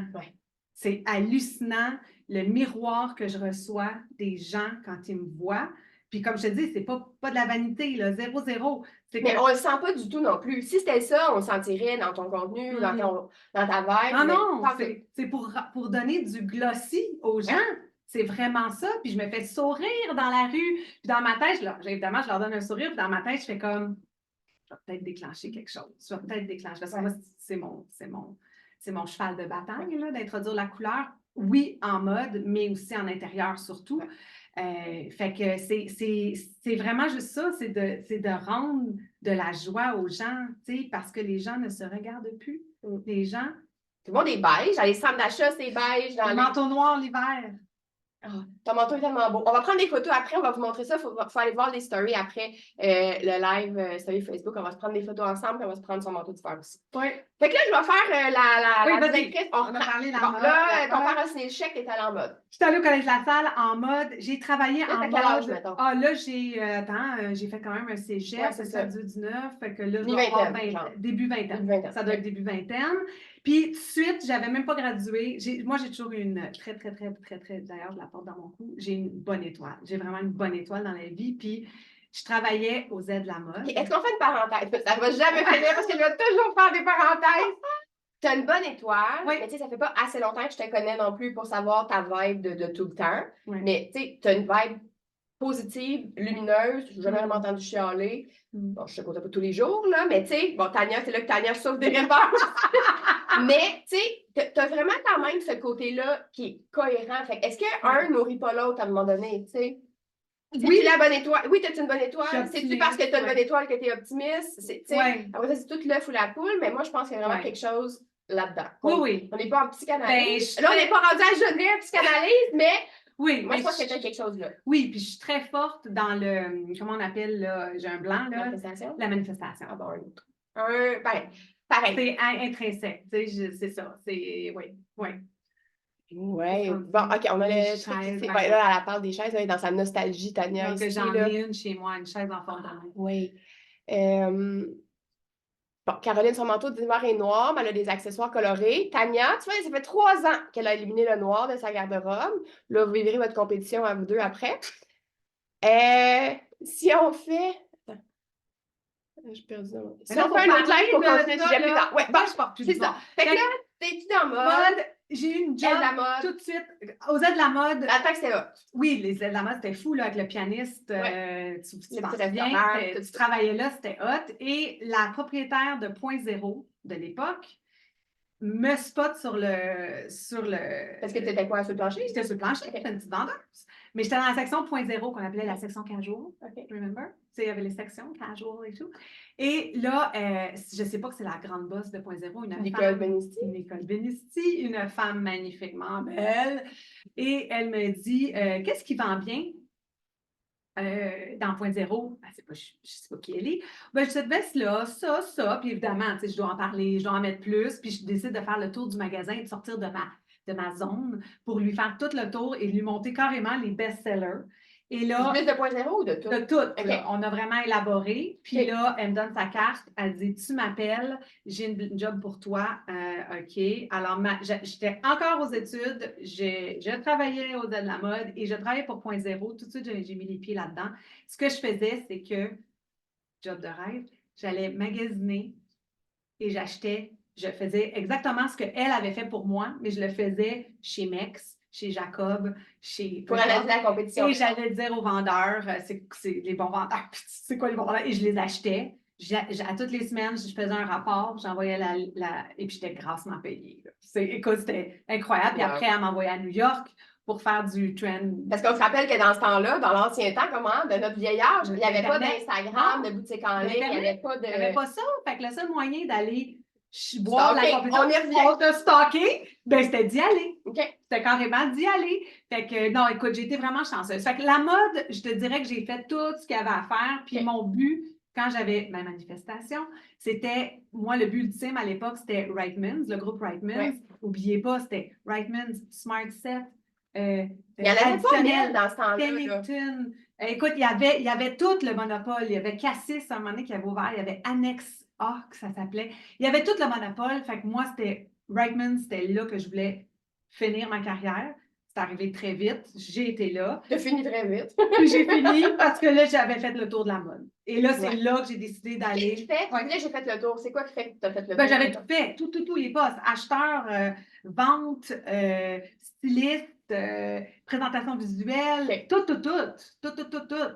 [SPEAKER 2] C'est hallucinant le miroir que je reçois des gens quand ils me voient. Puis comme je te dis, c'est pas de la vanité, là, 0-0.
[SPEAKER 1] Mais on le sent pas du tout non plus. Si c'était ça, on le sentirait dans ton contenu, dans ta vibe.
[SPEAKER 2] Non, c'est pour donner du glossy aux gens. C'est vraiment ça. Puis je me fais sourire dans la rue. Puis dans ma tête, évidemment, je leur donne un sourire. Puis dans ma tête, je fais comme, je vais peut-être déclencher quelque chose. Je vais peut-être déclencher. Parce que moi, c'est mon cheval de bataille, là, d'introduire la couleur. Oui, en mode, mais aussi en intérieur surtout. Fait que c'est vraiment juste ça, c'est de rendre de la joie aux gens, tu sais, parce que les gens ne se regardent plus. Les gens...
[SPEAKER 1] Tout le monde est beige. Dans les centres d'achat, c'est beige.
[SPEAKER 2] Le manteau noir l'hiver.
[SPEAKER 1] Oh, ton manteau est tellement beau. On va prendre des photos après, on va vous montrer ça. Il faut aller voir les stories après le live story Facebook. On va se prendre des photos ensemble et on va se prendre son manteau d'hiver aussi. Fait que là, je vais faire la directrice.
[SPEAKER 2] On va parler de la mode.
[SPEAKER 1] Là, ton père a signé le chèque, t'es allée en mode.
[SPEAKER 2] Je suis allée au Collège de la Salle en mode. J'ai travaillé en mode.
[SPEAKER 1] Quel âge, mettons?
[SPEAKER 2] Là, j'ai fait quand même un cégep, ça dure 19. Fait que là, je dois avoir début vingtaine. Ça doit être début vingtaine. Puis, tout de suite, j'avais même pas gradué. Moi, j'ai toujours eu une très, d'ailleurs, je la porte dans mon cou, j'ai une bonne étoile. J'ai vraiment une bonne étoile dans la vie. Puis, je travaillais aux aides de la mode.
[SPEAKER 1] Okay, est-ce qu'on fait une parenthèse? Ça ne va jamais finir parce que je vais toujours faire des parenthèses. Tu as une bonne étoile,
[SPEAKER 2] Oui.
[SPEAKER 1] mais tu sais, ça fait pas assez longtemps que je te connais non plus pour savoir ta vibe de tout le temps.
[SPEAKER 2] Oui.
[SPEAKER 1] Mais tu sais, tu as une vibe positive, lumineuse. Je n'ai jamais vraiment entendu chialer. Bon, je te côtoie pas tous les jours, là, mais tu sais, bon, Tania, c'est là que Tania sauve des réponses. Mais tu sais, tu as vraiment quand même ce côté-là qui est cohérent. Fait est-ce qu'un nourrit pas l'autre à un moment donné, tu sais?
[SPEAKER 2] Oui.
[SPEAKER 1] Tu la bonne étoile. Oui, tu as une bonne étoile. C'est-tu parce que tu as une bonne
[SPEAKER 2] ouais.
[SPEAKER 1] étoile que tu es optimiste?
[SPEAKER 2] Ouais.
[SPEAKER 1] Après ça, c'est tout l'œuf ou la poule, mais moi, je pense qu'il y a vraiment quelque chose là-dedans.
[SPEAKER 2] Oui.
[SPEAKER 1] On n'est pas en psychanalyse.
[SPEAKER 2] Ben,
[SPEAKER 1] là, on n'est pas rendu à Genève psychanalyse, mais
[SPEAKER 2] oui,
[SPEAKER 1] moi, je pense qu'il y a quelque chose là.
[SPEAKER 2] Oui, puis je suis très forte dans le, comment on appelle, là, j'ai un blanc, là.
[SPEAKER 1] Manifestation?
[SPEAKER 2] La manifestation.
[SPEAKER 1] Ah bon, un autre. Pareil.
[SPEAKER 2] C'est intrinsèque, tu sais, c'est ça. C'est, oui.
[SPEAKER 1] Oui. Bon, OK, on a le truc ici. Ouais, là, elle parle des chaises, elle est dans sa nostalgie, Tania.
[SPEAKER 2] Donc,
[SPEAKER 1] ici,
[SPEAKER 2] j'en
[SPEAKER 1] là.
[SPEAKER 2] ai une chez moi, une chaise en forme de main.
[SPEAKER 1] Oui. Bon, Caroline, son manteau d'hiver est noir, mais elle a des accessoires colorés. Tania, tu vois, ça fait 3 ans qu'elle a éliminé le noir de sa garde-robe. Là, vous vivrez votre compétition à vous deux après. Si on fait... Attends. J'ai perdu. Si on fait un autre live pour continuer le sujet plus tard. Ouais, bon,
[SPEAKER 2] je porte plus
[SPEAKER 1] c'est ça. Fait que là, t'es-tu dans mode?
[SPEAKER 2] J'ai eu une job
[SPEAKER 1] aide la mode.
[SPEAKER 2] tout de suite. Aux aides de la mode.
[SPEAKER 1] Attends que c'était hot.
[SPEAKER 2] Oui, les aides de la mode, c'était fou là, avec le pianiste. Tu travaillais là, c'était hot. Et la propriétaire de Point Zéro de l'époque me spot sur le...
[SPEAKER 1] Parce que tu étais quoi, sur le plancher?
[SPEAKER 2] J'étais sur le plancher, j'étais une petite vendeuse. Mais j'étais dans la section Point Zéro qu'on appelait la section casual. Remember? Tu sais, il y avait les sections casual et tout. Et là, je ne sais pas que c'est la grande boss de Point Zéro,
[SPEAKER 1] Nicole Benisti.
[SPEAKER 2] Nicole Benisti, une femme magnifiquement belle. Et elle me dit, qu'est-ce qui vend bien dans Point Zéro? Ben, je ne sais pas qui elle est. Ben, cette veste-là, ça. Puis évidemment, je dois en parler, je dois en mettre plus. Puis je décide de faire le tour du magasin et de sortir de ma zone pour lui faire tout le tour et lui monter carrément les best-sellers. Et là,
[SPEAKER 1] plus de Point Zéro ou de tout?
[SPEAKER 2] De tout. Okay. On a vraiment élaboré. Puis là, elle me donne sa carte. Elle dit, tu m'appelles, j'ai une job pour toi. OK. Alors, j'étais encore aux études. Je travaillais aux aides de la mode et je travaillais pour Point Zéro. Tout de suite, j'ai mis les pieds là-dedans. Ce que je faisais, c'est que, job de rêve, j'allais magasiner et je faisais exactement ce qu'elle avait fait pour moi, mais je le faisais chez Mex, chez Jacob, chez...
[SPEAKER 1] Pour analyser la compétition.
[SPEAKER 2] Et j'allais dire aux vendeurs, c'est les bons vendeurs, c'est quoi les bons vendeurs? Et je les achetais. À toutes les semaines, je faisais un rapport, j'envoyais et puis j'étais grassement payée. Écoute, c'était incroyable. Puis après, elle m'envoyait à New York pour faire du trend.
[SPEAKER 1] Parce qu'on se rappelle que dans ce temps-là, dans l'ancien temps, de notre vieil âge, il n'y avait pas d'Instagram, de boutique en ligne, il n'y avait pas de...
[SPEAKER 2] Il n'y avait pas ça. Fait que le seul moyen d'aller boire la compétition,
[SPEAKER 1] on y revient.
[SPEAKER 2] De stocker, ben c'était d'y aller.
[SPEAKER 1] Okay.
[SPEAKER 2] C'était carrément d'y aller. Fait que, non, écoute, j'ai été vraiment chanceuse. Fait que la mode, je te dirais que j'ai fait tout ce qu'il y avait à faire. Puis mon but, quand j'avais ma manifestation, c'était, moi, le but ultime à l'époque, c'était Reitmans, le groupe Reitmans. N'oubliez pas, c'était Reitmans, Smart Set.
[SPEAKER 1] Il y en avait pas mille dans ce temps-là.
[SPEAKER 2] Pennington. Écoute, il y avait tout le monopole. Il y avait Cassis à un moment donné qui avait ouvert. Il y avait Annex A, que ça s'appelait. Il y avait tout le monopole. Fait que moi, Reitmans, c'était là que je voulais finir ma carrière. C'est arrivé très vite. J'ai été là.
[SPEAKER 1] Tu as fini très vite.
[SPEAKER 2] J'ai fini parce que là, j'avais fait le tour de la mode. Et là, c'est là que j'ai décidé d'aller.
[SPEAKER 1] Là, j'ai fait le tour. C'est quoi qui fait que tu as fait le tour?
[SPEAKER 2] J'avais tout fait. Tout les postes. Acheteur, vente, styliste, présentation visuelle, tout.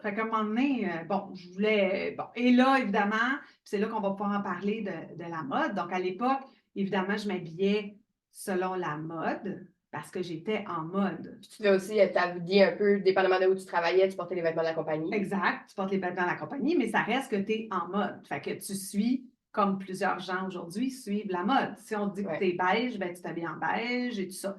[SPEAKER 2] Fait qu'à un moment donné, je voulais... Et là, évidemment, c'est là qu'on va pouvoir en parler de la mode. Donc, à l'époque, évidemment, je m'habillais selon la mode parce que j'étais en mode.
[SPEAKER 1] Tu pouvais aussi t'habiller un peu, dépendamment de où tu travaillais, tu portais les vêtements de la compagnie.
[SPEAKER 2] Exact, tu portes les vêtements de la compagnie, mais ça reste que tu es en mode. Fait que tu suis, comme plusieurs gens aujourd'hui suivent la mode. Si on te dit que tu es beige, ben tu t'habilles en beige et tout ça.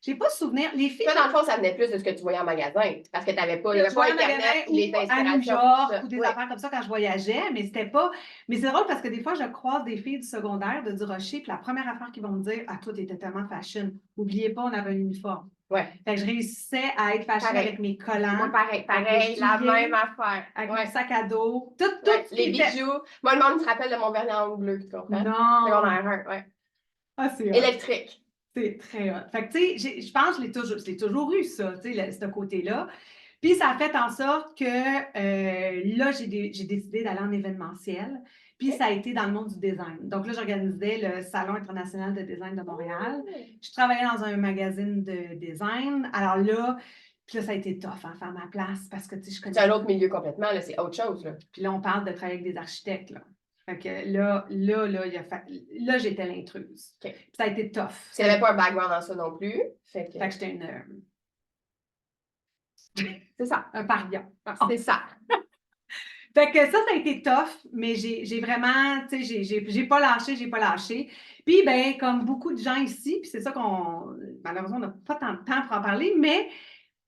[SPEAKER 2] J'ai pas souvenir. Les filles.
[SPEAKER 1] Toi, dans le fond, ça venait plus de ce que tu voyais en magasin. Parce que tu n'avais pas, Internet, les inspirations.
[SPEAKER 2] À New York ou des affaires comme ça quand je voyageais, mais c'était pas. Mais c'est drôle parce que des fois, je croise des filles du secondaire de Durocher, puis la première affaire qu'ils vont me dire, ah, toi, t'étais tellement fashion. N'oubliez pas, on avait un uniforme.
[SPEAKER 1] Ouais.
[SPEAKER 2] Fait que je réussissais à être fashion
[SPEAKER 1] Pareil.
[SPEAKER 2] avec mes
[SPEAKER 1] Moi,
[SPEAKER 2] collants,
[SPEAKER 1] pareil,
[SPEAKER 2] avec
[SPEAKER 1] la
[SPEAKER 2] mes
[SPEAKER 1] même
[SPEAKER 2] souliers,
[SPEAKER 1] affaire.
[SPEAKER 2] avec
[SPEAKER 1] Ouais.
[SPEAKER 2] mon sac à dos, tout
[SPEAKER 1] Ouais,
[SPEAKER 2] ce
[SPEAKER 1] les
[SPEAKER 2] qui était...
[SPEAKER 1] bijoux. Moi, le monde se rappelle de mon vernis en bleu, tu comprends?
[SPEAKER 2] Non!
[SPEAKER 1] Secondaire 1, ouais.
[SPEAKER 2] Ah, c'est hot.
[SPEAKER 1] Électrique.
[SPEAKER 2] C'est très hot. Fait que, tu sais, je pense que je l'ai toujours eu, ça, tu sais, ce côté-là. Puis, ça a fait en sorte que là, j'ai décidé d'aller en événementiel. Puis,
[SPEAKER 1] Ok.
[SPEAKER 2] ça a été dans le monde du design. Donc là, j'organisais le Salon international de design de Montréal.
[SPEAKER 1] Oh.
[SPEAKER 2] Je travaillais dans un magazine de design. Alors là, puis là, ça a été tough, hein, faire ma place parce que, tu sais, je connais...
[SPEAKER 1] C'est un autre milieu complètement, là, c'est autre chose, là.
[SPEAKER 2] Puis là, on parle de travailler avec des architectes, là. Fait que là, j'étais l'intruse.
[SPEAKER 1] Ok.
[SPEAKER 2] Puis ça a été tough.
[SPEAKER 1] Parce qu'il n'y avait pas un background dans ça non plus. Fait que
[SPEAKER 2] j'étais
[SPEAKER 1] c'est ça.
[SPEAKER 2] un parion.
[SPEAKER 1] C'est ça.
[SPEAKER 2] Fait que ça a été tough, mais j'ai vraiment, tu sais, j'ai pas lâché. Puis, ben, comme beaucoup de gens ici, puis c'est ça malheureusement, on n'a pas tant de temps pour en parler, mais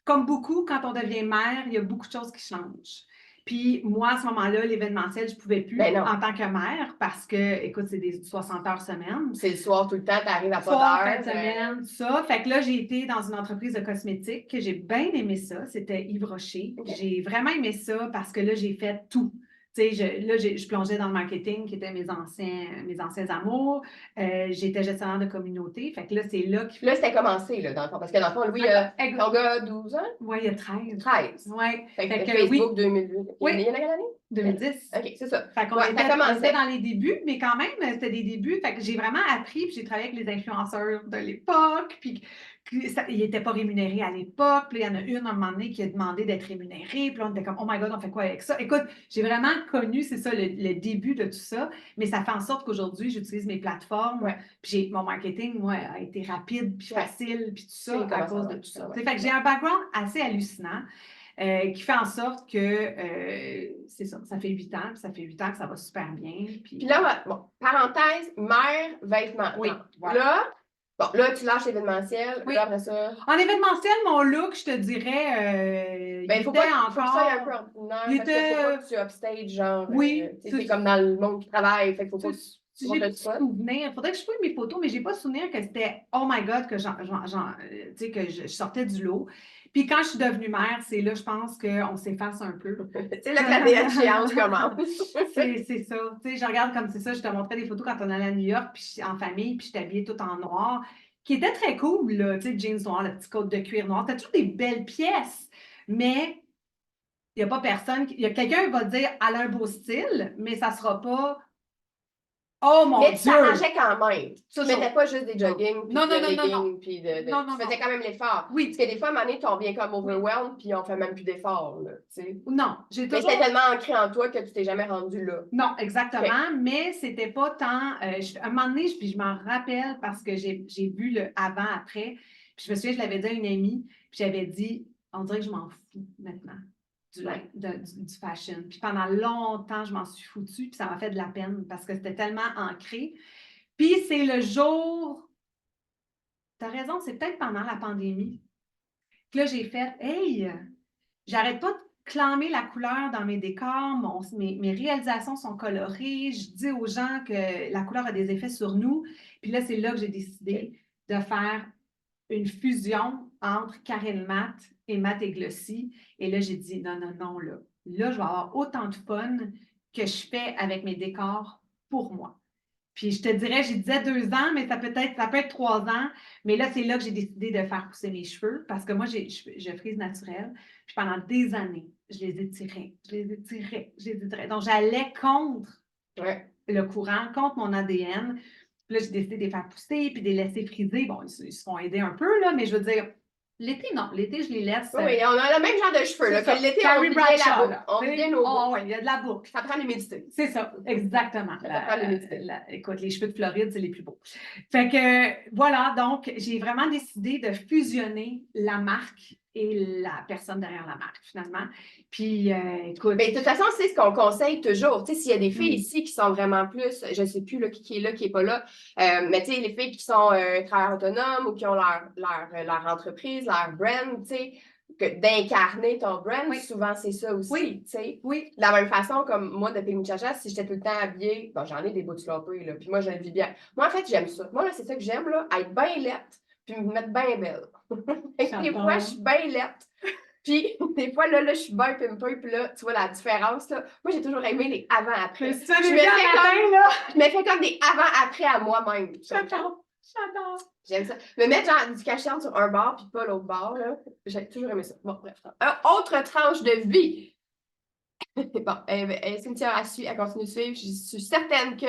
[SPEAKER 2] comme beaucoup, quand on devient mère, il y a beaucoup de choses qui changent. Puis moi, à ce moment-là, l'événementiel, je ne pouvais plus en tant que mère parce que, écoute, c'est des 60 heures semaine.
[SPEAKER 1] C'est le soir tout le temps, tu arrives à pas
[SPEAKER 2] Soir,
[SPEAKER 1] d'heure.
[SPEAKER 2] fin de semaine, tout ça. Fait que là, j'ai été dans une entreprise de cosmétiques que j'ai bien aimé ça. C'était Yves Rocher.
[SPEAKER 1] Okay.
[SPEAKER 2] J'ai vraiment aimé ça parce que là, j'ai fait tout. Tu sais, je plongeais dans le marketing, qui étaient mes anciens amours. J'étais gestionnaire de communauté. Fait que là, c'est là que...
[SPEAKER 1] Là, c'était commencé, là, dans le fond. Parce que dans le fond, Louis, ton gars a 12 ans?
[SPEAKER 2] Oui, il y a 13.
[SPEAKER 1] 13.
[SPEAKER 2] Oui.
[SPEAKER 1] Fait que Facebook,
[SPEAKER 2] oui.
[SPEAKER 1] 2008.
[SPEAKER 2] Oui.
[SPEAKER 1] Il y en a quelle année?
[SPEAKER 2] 2010.
[SPEAKER 1] OK, c'est ça.
[SPEAKER 2] Fait qu'on était dans les débuts, mais quand même, c'était des débuts. Fait que j'ai vraiment appris, puis j'ai travaillé avec les influenceurs de l'époque, puis ils n'étaient pas rémunérés à l'époque. Puis il y en a une, à un moment donné, qui a demandé d'être rémunérée. Puis là, on était comme, oh my God, on fait quoi avec ça? Écoute, j'ai vraiment connu, c'est ça, le début de tout ça, mais ça fait en sorte qu'aujourd'hui, j'utilise mes plateformes.
[SPEAKER 1] Ouais.
[SPEAKER 2] Puis mon marketing, moi, a été rapide, puis facile, puis tout ça, à cause de tout ça.
[SPEAKER 1] Ouais.
[SPEAKER 2] Fait que j'ai un background assez hallucinant. Qui fait en sorte que, c'est ça, ça fait 8 ans, puis ça fait 8 ans que ça va super bien. Puis
[SPEAKER 1] là, bon, parenthèse, mère, vêtements.
[SPEAKER 2] Oui, voilà.
[SPEAKER 1] Là, tu lâches l'événementiel,
[SPEAKER 2] Oui.
[SPEAKER 1] Là, après ça...
[SPEAKER 2] En événementiel, mon look, je te dirais,
[SPEAKER 1] il faut
[SPEAKER 2] était
[SPEAKER 1] pas,
[SPEAKER 2] encore...
[SPEAKER 1] Faut que ça aille un peu ordinaire,
[SPEAKER 2] il
[SPEAKER 1] parce qu'il
[SPEAKER 2] était...
[SPEAKER 1] faut pas que tu upstage, genre...
[SPEAKER 2] Oui.
[SPEAKER 1] c'est comme dans le monde qui travaille, fait qu'il faut pas...
[SPEAKER 2] Si j'ai pas de souvenir, il faudrait que je trouve mes photos, mais j'ai pas de souvenir que c'était oh my God que tu sais, que je sortais du lot. Puis quand je suis devenue mère, c'est là, je pense qu'on s'efface un peu.
[SPEAKER 1] C'est là que la déchéance commence.
[SPEAKER 2] C'est ça. Tu sais, je regarde comme c'est ça, je te montrais des photos quand on allait à New York, puis en famille, puis je t'habillais tout en noir, qui était très cool, là, tu sais, jeans noirs, la petite côte de cuir noir. C'était toujours des belles pièces, mais il n'y a pas personne, il y a quelqu'un qui va dire elle a un beau style, mais ça ne sera pas oh mon Dieu!
[SPEAKER 1] Mais tu t'arrangeais quand même. Tu ne mettais pas juste des jogging, puis
[SPEAKER 2] non,
[SPEAKER 1] des leggings, puis
[SPEAKER 2] non,
[SPEAKER 1] tu faisais quand même l'effort.
[SPEAKER 2] Oui.
[SPEAKER 1] Parce que des fois, à un moment donné, on vient comme overwhelmed, puis on fait même plus d'effort, là, tu sais.
[SPEAKER 2] Non, j'ai toujours...
[SPEAKER 1] Mais c'était tellement ancré en toi que tu t'es jamais rendu là.
[SPEAKER 2] Non, exactement, mais c'était pas tant... à un moment donné, puis je m'en rappelle parce que j'ai vu le avant-après, puis je me souviens, je l'avais dit à une amie, puis j'avais dit, on dirait que je m'en fous maintenant. Du fashion. Puis pendant longtemps, je m'en suis foutue, puis ça m'a fait de la peine parce que c'était tellement ancré. Puis c'est le jour, tu as raison, c'est peut-être pendant la pandémie que là, j'ai fait, hey, j'arrête pas de clamer la couleur dans mes décors, mes réalisations sont colorées, je dis aux gens que la couleur a des effets sur nous. Puis là, c'est là que j'ai décidé de faire une fusion entre Carrel Mat et Mat et Glossy. Et là, j'ai dit non, là, je vais avoir autant de fun que je fais avec mes décors pour moi. Puis je te dirais, je disais 2 ans, mais ça peut être 3 ans. Mais là, c'est là que j'ai décidé de faire pousser mes cheveux parce que moi, je frise naturel. Puis pendant des années, je les étirais. Donc, j'allais contre le courant, contre mon ADN. Puis là, j'ai décidé de les faire pousser puis de les laisser friser. Bon, ils se font aider un peu, là, mais je veux dire, l'été, non. L'été, je les laisse.
[SPEAKER 1] Oui, on a le même genre de cheveux. Là, que l'été, on vient la boucle. On vient nos boucles.
[SPEAKER 2] Oui, il y a de la boucle.
[SPEAKER 1] Ça prend l'humidité.
[SPEAKER 2] C'est ça, exactement.
[SPEAKER 1] Ça prend l'humidité.
[SPEAKER 2] Écoute, les cheveux de Floride, c'est les plus beaux. Fait que, voilà, donc, j'ai vraiment décidé de fusionner la marque et la personne derrière la marque, finalement. Puis, écoute...
[SPEAKER 1] Mais de toute façon, c'est ce qu'on conseille toujours. Tu sais, s'il y a des filles ici qui sont vraiment plus, je ne sais plus là, qui est là, qui n'est pas là, mais tu sais, les filles qui sont travailleurs autonomes ou qui ont leur entreprise, leur brand, tu sais, d'incarner ton brand, souvent, c'est ça aussi, tu sais.
[SPEAKER 2] Oui.
[SPEAKER 1] De la même façon, comme moi, depuis Muchacha, si j'étais tout le temps habillée, bon, j'en ai des bouts de sloppés, là, puis moi, je le vis bien. Moi, en fait, j'aime ça. Moi, là, c'est ça que j'aime, là, être bien laite, puis me mettre bien belle. Fait que des fois, je suis bien lettre. Puis, des fois, là, je suis bien pimpée, puis là, tu vois la différence, là. Moi, j'ai toujours aimé les avant-après.
[SPEAKER 2] Mais si tu as des là.
[SPEAKER 1] Je me fais comme des avant-après à moi-même.
[SPEAKER 2] J'adore.
[SPEAKER 1] J'aime ça. Me mettre genre du cachet sur un bord, puis pas l'autre bord, là. J'ai toujours aimé ça. Bon, bref. Autre tranche de vie. Bon, Cynthia, elle continue de suivre. Je suis certaine que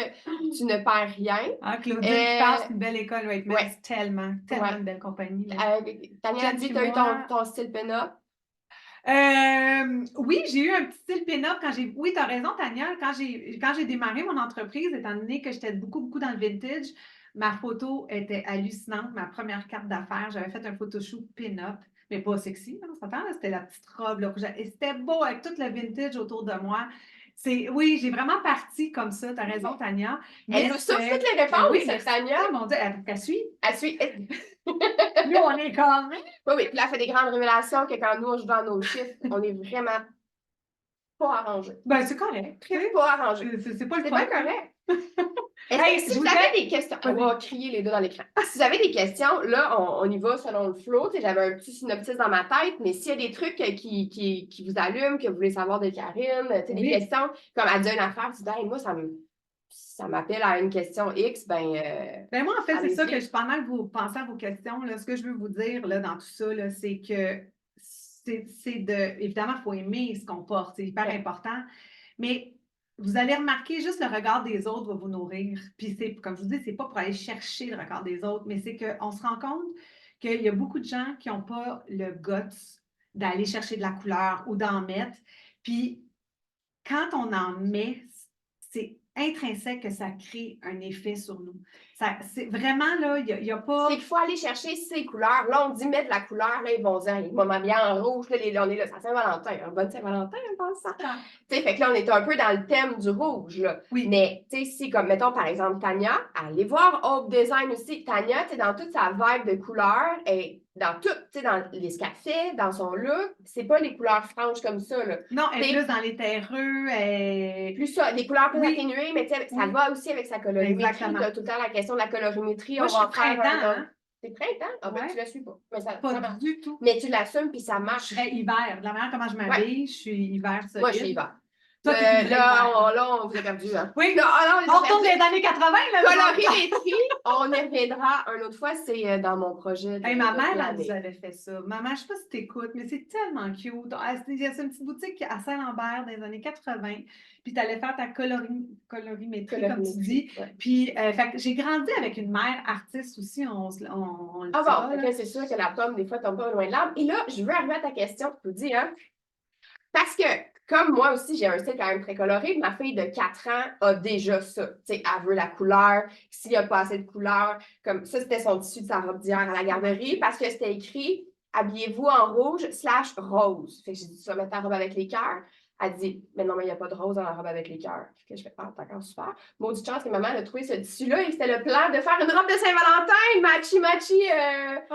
[SPEAKER 1] tu ne perds rien.
[SPEAKER 2] Ah, Claudine, je pense que c'est une belle école, Rate
[SPEAKER 1] ouais.
[SPEAKER 2] C'est tellement
[SPEAKER 1] Ouais.
[SPEAKER 2] une belle compagnie.
[SPEAKER 1] Tania a dit que tu as eu ton style pin-up.
[SPEAKER 2] Oui, j'ai eu un petit style pin-up quand j'ai. Oui, tu as raison, Tania. Quand j'ai démarré mon entreprise, étant donné que j'étais beaucoup dans le vintage, ma photo était hallucinante. Ma première carte d'affaires, j'avais fait un photoshoot pin-up, mais pas sexy, on s'entend, c'était la petite robe. Là, et c'était beau avec tout le vintage autour de moi. Oui, j'ai vraiment parti comme ça. Tu as raison, Tania.
[SPEAKER 1] Elle nous souffle toutes les réponses,
[SPEAKER 2] oui,
[SPEAKER 1] Tania.
[SPEAKER 2] Mon Dieu, elle suit.
[SPEAKER 1] Elle suit.
[SPEAKER 2] Nous, on est comme.
[SPEAKER 1] Oui, puis là, elle fait des grandes révélations que quand nous, on joue dans nos chiffres, on est vraiment pas arrangés.
[SPEAKER 2] Ben, c'est correct.
[SPEAKER 1] Très pas arrangés.
[SPEAKER 2] C'est pas le
[SPEAKER 1] C'est
[SPEAKER 2] fun.
[SPEAKER 1] bien correct. Si vous
[SPEAKER 2] avez
[SPEAKER 1] avez des questions, on va crier les deux dans l'écran. Si vous avez des questions, là, on y va selon le flow. J'avais un petit synopsis dans ma tête, mais s'il y a des trucs qui vous allument, que vous voulez savoir de Karine, des questions, comme elle dit une affaire, tu dis, hey, moi, ça m'appelle à une question X,
[SPEAKER 2] ben moi, en fait, c'est ça que pendant que vous pensez à vos questions, là, ce que je veux vous dire là, dans tout ça, c'est que évidemment, il faut aimer ce qu'on porte, c'est hyper important, mais vous allez remarquer juste le regard des autres va vous nourrir. Puis comme je vous dis, c'est pas pour aller chercher le regard des autres, mais c'est qu'on se rend compte qu'il y a beaucoup de gens qui n'ont pas le guts d'aller chercher de la couleur ou d'en mettre. Puis quand on en met, c'est intrinsèque que ça crée un effet sur nous. C'est vraiment, là, il n'y a pas...
[SPEAKER 1] C'est qu'il faut aller chercher ces couleurs. Là, on dit mettre de la couleur, là, ils vont dire, ils vont m'habiller en rouge, là, on est là, c'est Saint-Valentin, un bon Saint-Valentin, je pense ça. Fait que là, on est un peu dans le thème du rouge, là.
[SPEAKER 2] Oui.
[SPEAKER 1] Mais, tu sais, si, comme, mettons, par exemple, Tania, allez voir Hope Design aussi. Tania, tu sais, dans toute sa vibe de couleurs, et dans tout, tu sais, dans ce qu'elle fait, dans son look, c'est pas les couleurs franches comme ça, là.
[SPEAKER 2] Non, elle est plus dans les terreux,
[SPEAKER 1] plus ça, des couleurs plus atténuées, mais ça va aussi avec sa colorimétrie. Tu as tout le temps la question de la colorimétrie.
[SPEAKER 2] Moi, je suis printemps,
[SPEAKER 1] C'est printemps? Ah ben, tu la suis pas. Mais
[SPEAKER 2] pas du tout.
[SPEAKER 1] Mais tu l'assumes, puis ça marche.
[SPEAKER 2] Je serais hiver. De la manière comment je m'habille, je suis hiver solide.
[SPEAKER 1] Moi, je suis hiver.
[SPEAKER 2] Toi,
[SPEAKER 1] là, on vous a perdu. Hein?
[SPEAKER 2] Oui, on retourne des années 80.
[SPEAKER 1] Colorimétrie, on y reviendra une autre fois, c'est dans mon projet.
[SPEAKER 2] Ma mère, elle nous avait fait ça. Maman, je ne sais pas si tu écoutes, mais c'est tellement cute. Il y a une petite boutique à Saint-Lambert dans les années 80. Puis tu allais faire ta colorimétrie, comme tu dis.
[SPEAKER 1] Ouais.
[SPEAKER 2] Puis j'ai grandi avec une mère artiste aussi. On le
[SPEAKER 1] bon, c'est sûr que la pomme, des fois, tombe pas loin de l'arbre. Et là, je veux arriver à ta question, je vous dis, hein. Parce que, comme moi aussi, j'ai un style quand même très coloré, ma fille de 4 ans a déjà ça. Tu sais, elle veut la couleur. S'il n'y a pas assez de couleur, comme ça, c'était son tissu de sa robe d'hier à la garderie, parce que c'était écrit « Habillez-vous en rouge/rose ». Fait que j'ai dit « Tu vas mettre ta robe avec les cœurs ». Elle dit « Mais non, mais il n'y a pas de rose dans la robe avec les cœurs ». Fait que je fais « Ah, d'accord, super ». Maudite chance que maman a trouvé ce tissu-là et c'était le plan de faire une robe de Saint-Valentin, matchy,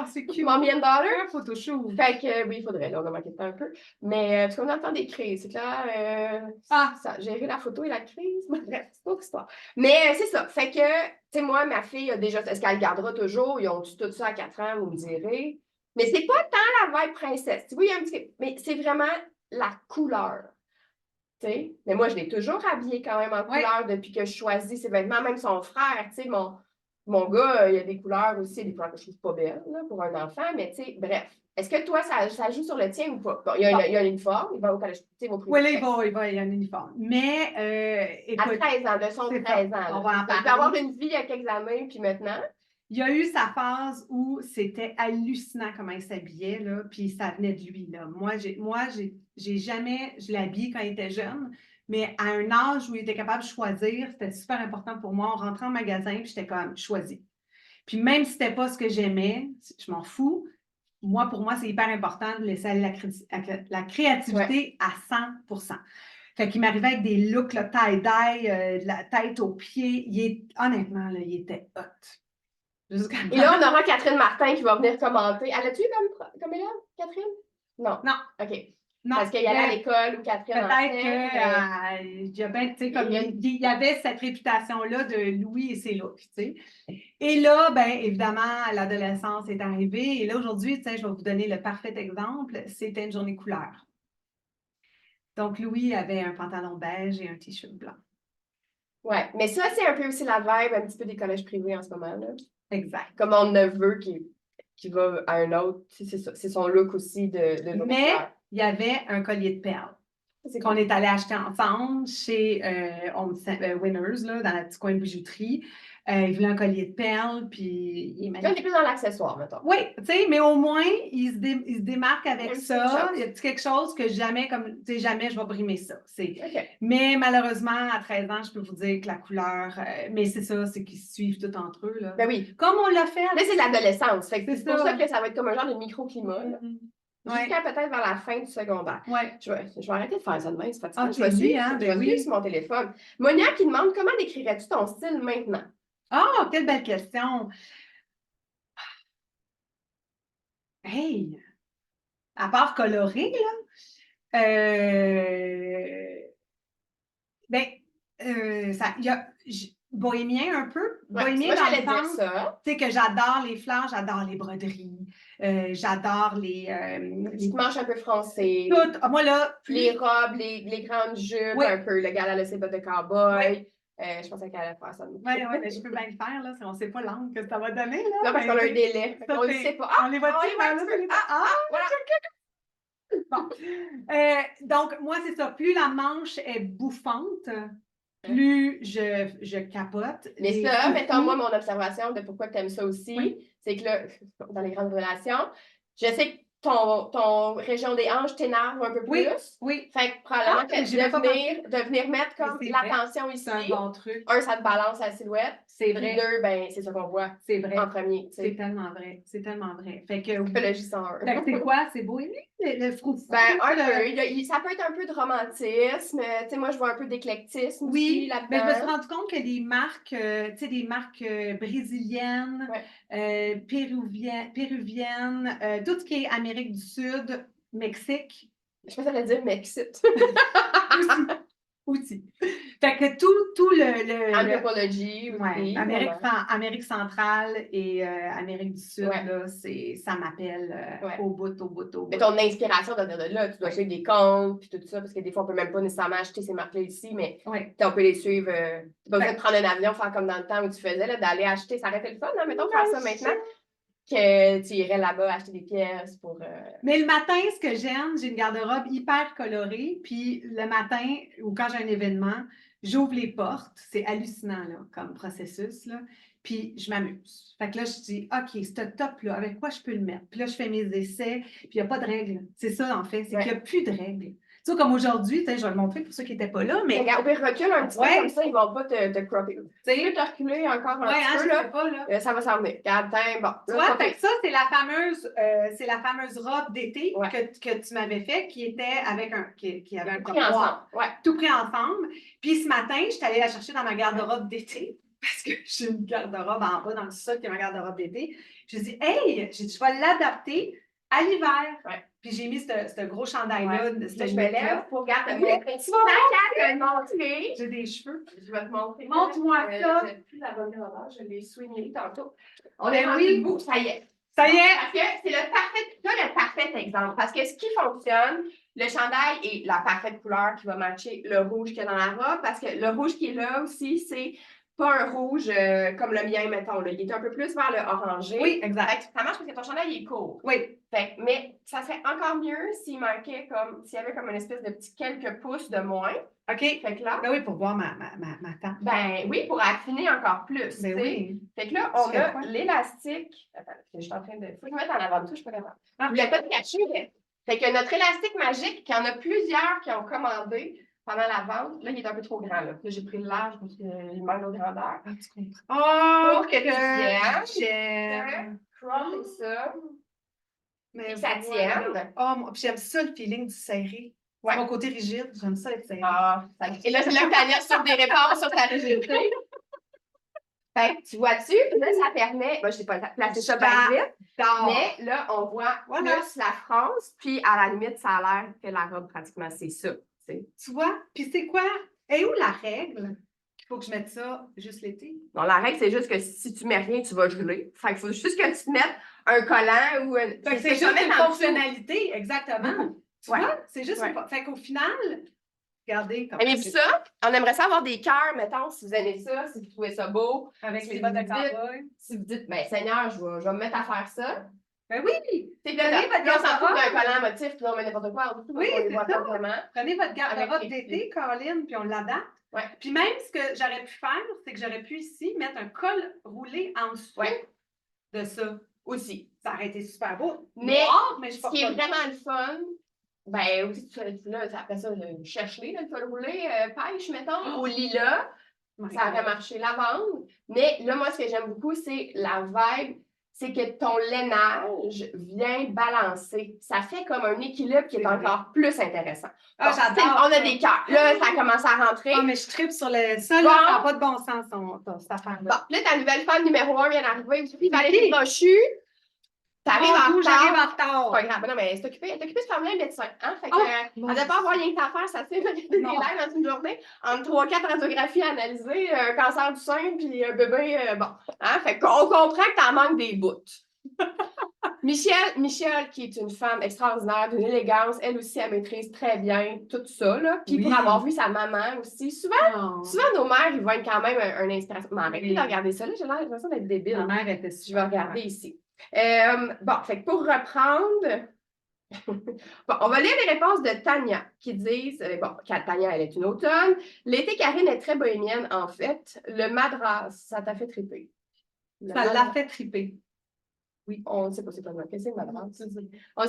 [SPEAKER 2] c'est cute.
[SPEAKER 1] Mommy and daughter.
[SPEAKER 2] Photoshoot.
[SPEAKER 1] Fait que oui, il faudrait, là, on a manqué de temps un peu. Mais parce qu'on entend des crises, c'est que là, gérer la photo et la crise, bref, c'est pas histoire. Mais c'est ça, fait que, tu sais, moi, ma fille a déjà, est-ce qu'elle gardera toujours? Ils ont tout ça à 4 ans, vous me direz. Mais c'est pas tant la vibe princesse. Tu vois, il y a un petit... Mais c'est vraiment la couleur. T'sais? Mais moi, je l'ai toujours habillée quand même en couleur depuis que je choisis ses vêtements. Même son frère, tu sais, mon gars, il y a des couleurs aussi, des couleurs que je trouve pas belles là, pour un enfant, mais tu sais, bref. Est-ce que toi, ça joue sur le tien ou pas? Bon, il y a un uniforme, il va au collège.
[SPEAKER 2] Oui, là, il y a un uniforme. Mais, écoute...
[SPEAKER 1] À 13 ans, de son 13 ans.
[SPEAKER 2] On va en parler.
[SPEAKER 1] Il peut avoir une vie il y a quelques années, puis maintenant...
[SPEAKER 2] Il y a eu sa phase où c'était hallucinant comment il s'habillait, là, puis ça venait de lui, là. Moi, j'ai jamais... Je l'ai habillé quand il était jeune, mais à un âge où il était capable de choisir, c'était super important pour moi. On rentrait en magasin, puis j'étais comme, choisis. Puis même si c'était pas ce que j'aimais, je m'en fous. Pour moi, c'est hyper important de laisser aller la créativité à 100%. Fait qu'il m'arrivait avec des looks, là, tie-dye, de la tête aux pieds. Honnêtement, là, il était hot.
[SPEAKER 1] Et là, on aura Catherine Martin qui va venir commenter. Elle a-tu comme élève, Catherine? Non.
[SPEAKER 2] Non.
[SPEAKER 1] OK.
[SPEAKER 2] Non,
[SPEAKER 1] Parce qu'il y allait à l'école où Catherine
[SPEAKER 2] peut-être
[SPEAKER 1] enseigne.
[SPEAKER 2] qu'il y a ben, tu sais, comme il y avait cette réputation-là de Louis et ses looks, tu sais. Et là, ben évidemment, l'adolescence est arrivée. Et là, aujourd'hui, tu sais, je vais vous donner le parfait exemple. C'était une journée couleur. Donc, Louis avait un pantalon beige et un t-shirt blanc.
[SPEAKER 1] Ouais, mais ça, c'est un peu aussi la vibe un petit peu des collèges privés en ce moment, là.
[SPEAKER 2] Exact.
[SPEAKER 1] Comme mon neveu qui va à un autre, c'est ça, c'est son look aussi de journée
[SPEAKER 2] Mais
[SPEAKER 1] couleur.
[SPEAKER 2] il y avait un collier de perles
[SPEAKER 1] C'est
[SPEAKER 2] qu'on
[SPEAKER 1] cool.
[SPEAKER 2] est allé acheter ensemble chez Winners, là, dans le petit coin de bijouterie. Il voulait un collier de perles, puis il m'a
[SPEAKER 1] Là, on est plus dans l'accessoire, mettons.
[SPEAKER 2] Oui, tu sais, mais au moins, il se démarque avec
[SPEAKER 1] Il y a
[SPEAKER 2] ça.
[SPEAKER 1] quelque
[SPEAKER 2] Il y a quelque chose que jamais, comme, tu sais, jamais je vais brimer ça.
[SPEAKER 1] OK.
[SPEAKER 2] Mais malheureusement, à 13 ans, je peux vous dire que la couleur, mais c'est ça, c'est qu'ils se suivent tout entre eux, là.
[SPEAKER 1] Ben oui.
[SPEAKER 2] Comme on l'a fait.
[SPEAKER 1] Là, c'est l'adolescence. Fait que
[SPEAKER 2] C'est
[SPEAKER 1] c'est pour
[SPEAKER 2] ça.
[SPEAKER 1] ça que ça va être comme un genre de microclimat, là.
[SPEAKER 2] Ouais.
[SPEAKER 1] Jusqu'à peut-être vers la fin du secondaire.
[SPEAKER 2] Ouais.
[SPEAKER 1] Je vais arrêter de faire ça demain, c'est fatigant.
[SPEAKER 2] Ah,
[SPEAKER 1] Je vais
[SPEAKER 2] t'es
[SPEAKER 1] suivre,
[SPEAKER 2] lui, hein?
[SPEAKER 1] je
[SPEAKER 2] Ben
[SPEAKER 1] vais suivre
[SPEAKER 2] oui.
[SPEAKER 1] sur mon téléphone. Monia qui demande comment décrirais-tu ton style maintenant?
[SPEAKER 2] Ah, quelle belle question. Hey! À part coloré, là, ben, il y a bohémien un peu.
[SPEAKER 1] Ouais,
[SPEAKER 2] Bohémien
[SPEAKER 1] moi,
[SPEAKER 2] dans
[SPEAKER 1] j'allais
[SPEAKER 2] le
[SPEAKER 1] dire
[SPEAKER 2] sens,
[SPEAKER 1] ça.
[SPEAKER 2] tu sais, que j'adore les fleurs, j'adore les broderies, j'adore les
[SPEAKER 1] Petite manche un peu froncée.
[SPEAKER 2] tout. Ah, moi, là,
[SPEAKER 1] Les
[SPEAKER 2] plus.
[SPEAKER 1] robes, les grandes jupes,
[SPEAKER 2] Oui,
[SPEAKER 1] un peu. Le gars, elle a ses bottes de
[SPEAKER 2] oui,
[SPEAKER 1] cowboy. Je pensais qu'elle allait faire ça.
[SPEAKER 2] oui, oui, mais je peux bien le faire, là, si on ne sait pas l'angle que ça va donner, là.
[SPEAKER 1] Non, parce qu'on a un
[SPEAKER 2] Mais,
[SPEAKER 1] délai.
[SPEAKER 2] ça,
[SPEAKER 1] On ne le sait pas. Ah!
[SPEAKER 2] on les voit-tu?
[SPEAKER 1] On les voit un
[SPEAKER 2] Là,
[SPEAKER 1] petit
[SPEAKER 2] ça
[SPEAKER 1] peu.
[SPEAKER 2] les voit.
[SPEAKER 1] Ah! Ah! Voilà.
[SPEAKER 2] Bon. Donc, moi, c'est ça. Plus la manche est bouffante, plus je capote.
[SPEAKER 1] Mais
[SPEAKER 2] Les
[SPEAKER 1] ça, mettons, moi,
[SPEAKER 2] foufous.
[SPEAKER 1] mon observation de pourquoi tu aimes ça aussi,
[SPEAKER 2] Oui.
[SPEAKER 1] c'est que là, dans les grandes relations, je sais que ton région des hanches t'énerve un peu
[SPEAKER 2] Oui,
[SPEAKER 1] plus.
[SPEAKER 2] oui.
[SPEAKER 1] Fait que probablement
[SPEAKER 2] mais j'y vais pas
[SPEAKER 1] de venir mettre
[SPEAKER 2] Mais
[SPEAKER 1] comme
[SPEAKER 2] c'est vrai.
[SPEAKER 1] l'attention ici.
[SPEAKER 2] C'est un bon truc.
[SPEAKER 1] Un, ça te balance la silhouette.
[SPEAKER 2] C'est
[SPEAKER 1] Puis
[SPEAKER 2] vrai.
[SPEAKER 1] deux, ben, c'est ça qu'on voit
[SPEAKER 2] C'est vrai.
[SPEAKER 1] en premier. Tu
[SPEAKER 2] C'est
[SPEAKER 1] sais.
[SPEAKER 2] tellement vrai. C'est tellement vrai. Fait que,
[SPEAKER 1] Psychologie 101.
[SPEAKER 2] fait que c'est quoi? C'est beau aimer le froufrou?
[SPEAKER 1] Ben, un peu. Ça peut être un peu de romantisme. Tu sais, moi, je vois un peu d'éclectisme aussi
[SPEAKER 2] Oui,
[SPEAKER 1] là-dedans.
[SPEAKER 2] mais je me suis rendu compte que les marques, tu sais, des marques brésiliennes, péruviennes, tout ce qui est Amérique du Sud, Mexique.
[SPEAKER 1] Je pense que ça veut dire Mexique.
[SPEAKER 2] Aussi. Fait que tout le
[SPEAKER 1] Anthropologie aussi.
[SPEAKER 2] Amérique centrale et Amérique du Sud,
[SPEAKER 1] Ouais.
[SPEAKER 2] là, ça m'appelle
[SPEAKER 1] Ouais.
[SPEAKER 2] au bout.
[SPEAKER 1] Mais ton inspiration doit venir de là. Tu dois suivre des comptes puis tout ça, parce que des fois, on peut même pas nécessairement acheter ces marques-là ici, mais
[SPEAKER 2] Ouais.
[SPEAKER 1] on peut les suivre. Tu pas besoin de prendre un avion, faire comme dans le temps où tu faisais, là, d'aller acheter. Ça aurait été le fun, hein, mettons, faire ça maintenant, que tu irais là-bas acheter des pièces pour.
[SPEAKER 2] Mais le matin, ce que j'aime, j'ai une garde-robe hyper colorée. Puis le matin, ou quand j'ai un événement, j'ouvre les portes. C'est hallucinant, là, comme processus, là. Puis je m'amuse. Fait que là, je dis, OK, ce top-là, avec quoi je peux le mettre? Puis là, je fais mes essais. Puis il n'y a pas de règles. C'est ça, en fait. C'est qu'il n'y a plus de règles. Tu sais, comme aujourd'hui, je vais le montrer pour ceux qui n'étaient pas là, mais.
[SPEAKER 1] Regarde, recule un petit peu comme ça, ils vont pas te cropper. Tu peux te reculer encore un petit peu, là.
[SPEAKER 2] Pas, là.
[SPEAKER 1] Ça va s'en venir. Regarde, bon.
[SPEAKER 2] Tu vois, fait que ça, c'est la fameuse robe d'été que tu m'avais fait, qui était avec qui avait un
[SPEAKER 1] pris ensemble. Ouais.
[SPEAKER 2] Tout pris ensemble. Puis ce matin, je suis allée la chercher dans ma garde-robe d'été, parce que j'ai une garde-robe en bas dans le sol qui est ma garde-robe d'été. J'ai dit, hey, je vais l'adapter à l'hiver.
[SPEAKER 1] Ouais.
[SPEAKER 2] Puis j'ai mis ce gros chandail-là.
[SPEAKER 1] Là, je me lève pour regarder
[SPEAKER 2] Oui,
[SPEAKER 1] mon petit sac à te montrer.
[SPEAKER 2] J'ai des cheveux.
[SPEAKER 1] Je vais te montrer.
[SPEAKER 2] Montre-moi ça.
[SPEAKER 1] J'ai plus la bonne grandeur, je l'ai soigné tantôt.
[SPEAKER 2] On est rendu
[SPEAKER 1] debout, ça y est.
[SPEAKER 2] Ça y est.
[SPEAKER 1] Parce que c'est le parfait exemple. Parce que ce qui fonctionne, le chandail est la parfaite couleur qui va matcher le rouge qu'il y a dans la robe. Parce que le rouge qui est là aussi, c'est pas un rouge comme le mien, mettons. Là. Il est un peu plus vers le orangé.
[SPEAKER 2] Oui, exact.
[SPEAKER 1] Fait que ça marche parce que ton chandail il est court.
[SPEAKER 2] Oui.
[SPEAKER 1] Fait, mais ça serait encore mieux s'il y avait comme une espèce de petit quelques pouces de moins.
[SPEAKER 2] OK.
[SPEAKER 1] Fait que là.
[SPEAKER 2] Ben oui, pour voir ma tante.
[SPEAKER 1] Ben oui, pour affiner encore plus.
[SPEAKER 2] Ben oui.
[SPEAKER 1] Fait que là, on a l'élastique. Attends, je suis en train de. Faut que je mette en avant de tout, je suis pas capable. Je voulais pas te cacher, mais. Fait que notre élastique magique, qu'il y en a plusieurs qui ont commandé pendant la vente, là, il est un peu trop grand. Là, j'ai pris le large parce qu'il manque de grandeur.
[SPEAKER 2] Ah, tu comprends. Oh,
[SPEAKER 1] pour que tu
[SPEAKER 2] j'aime.
[SPEAKER 1] Crop ça.
[SPEAKER 2] Mais
[SPEAKER 1] ça tienne.
[SPEAKER 2] Oh, moi, j'aime ça, le feeling du serré.
[SPEAKER 1] Ouais.
[SPEAKER 2] Mon côté rigide, j'aime ça être serré.
[SPEAKER 1] Ah, et là, c'est là que Tania sur des réponses sur ta rigidité. Fait que tu vois-tu, là, ça permet. Moi, je sais pas, placer ça bien vite. Mais là, on voit plus la France, puis à la limite, ça a l'air que la robe, pratiquement, c'est ça.
[SPEAKER 2] Tu vois? Puis c'est quoi? Et où la règle? Il faut que je mette ça juste l'été?
[SPEAKER 1] Non, la règle, c'est juste que si tu mets rien, tu vas geler. Fait qu'il faut juste que tu te mettes un collant ou un...
[SPEAKER 2] Fait que c'est juste une fonctionnalité, exactement. Tu vois? C'est juste une... Fait qu'au final, regardez comment...
[SPEAKER 1] Mais puis ça, on aimerait ça avoir des cœurs, mettons, si vous aimez ça, si vous trouvez ça beau.
[SPEAKER 2] Avec les bottes de cowboy.
[SPEAKER 1] Si vous dites, ben Seigneur, je vais me mettre à faire ça.
[SPEAKER 2] Ben oui!
[SPEAKER 1] C'est là, on s'en fout d'un collant motif, puis on met n'importe quoi.
[SPEAKER 2] Oui, c'est ça.
[SPEAKER 1] Vraiment.
[SPEAKER 2] Prenez votre garde-robe d'été, Caroline, puis on l'adapte.
[SPEAKER 1] Ouais.
[SPEAKER 2] Puis même, ce que j'aurais pu faire, c'est que j'aurais pu ici mettre un col roulé en dessous de ça.
[SPEAKER 1] Aussi.
[SPEAKER 2] Ça aurait été super beau.
[SPEAKER 1] Mais,
[SPEAKER 2] mais
[SPEAKER 1] ce qui est vraiment le fun, ben aussi, là, après ça, cherche-les, le col roulé, pêche, mettons, au lilas. Ça aurait marché lavande. Mais là, moi, ce que j'aime beaucoup, c'est la vibe. C'est que ton lainage vient balancer. Ça fait comme un équilibre qui est encore plus intéressant.
[SPEAKER 2] Ah, j'adore.
[SPEAKER 1] On a des cœurs. Là, ça commence à rentrer.
[SPEAKER 2] Ah, mais je tripe sur le sol. Là, ça n'a pas de bon sens, cette affaire-là.
[SPEAKER 1] Bon, là, ta nouvelle femme numéro 1 vient d'arriver aussi. Valérie Brochu. T'arrives en retard.
[SPEAKER 2] J'arrive en retard.
[SPEAKER 1] C'est pas grave. Non, mais elle est occupée cette femme-là, elle est médecin. Hein? Fait que, elle ne doit pas avoir rien qu'à faire. Ça se fait des lives dans une journée. Entre 3-4 radiographies à analyser, un cancer du sein, puis un bébé. Bon. Hein? Fait qu'on comprend que t'en manques des bouts. Michel, qui est une femme extraordinaire, d'une élégance, elle aussi, elle maîtrise très bien tout ça. Là. Puis pour avoir vu sa maman aussi, souvent nos mères, ils vont être quand même une inspiration. Mais arrêtez de regarder ça, là, j'ai l'impression d'être débile.
[SPEAKER 2] Ma mère était super.
[SPEAKER 1] Je vais regarder ici. Bon, fait que pour reprendre, bon, on va lire les réponses de Tania qui disent, Tania, elle est une automne. L'été, Karine est très bohémienne, en fait. Le madras, ça t'a fait triper.
[SPEAKER 2] Ça l'a fait triper.
[SPEAKER 1] Oui, on ne sait pas c'est quoi. Qu'est-ce que c'est le madras? On ne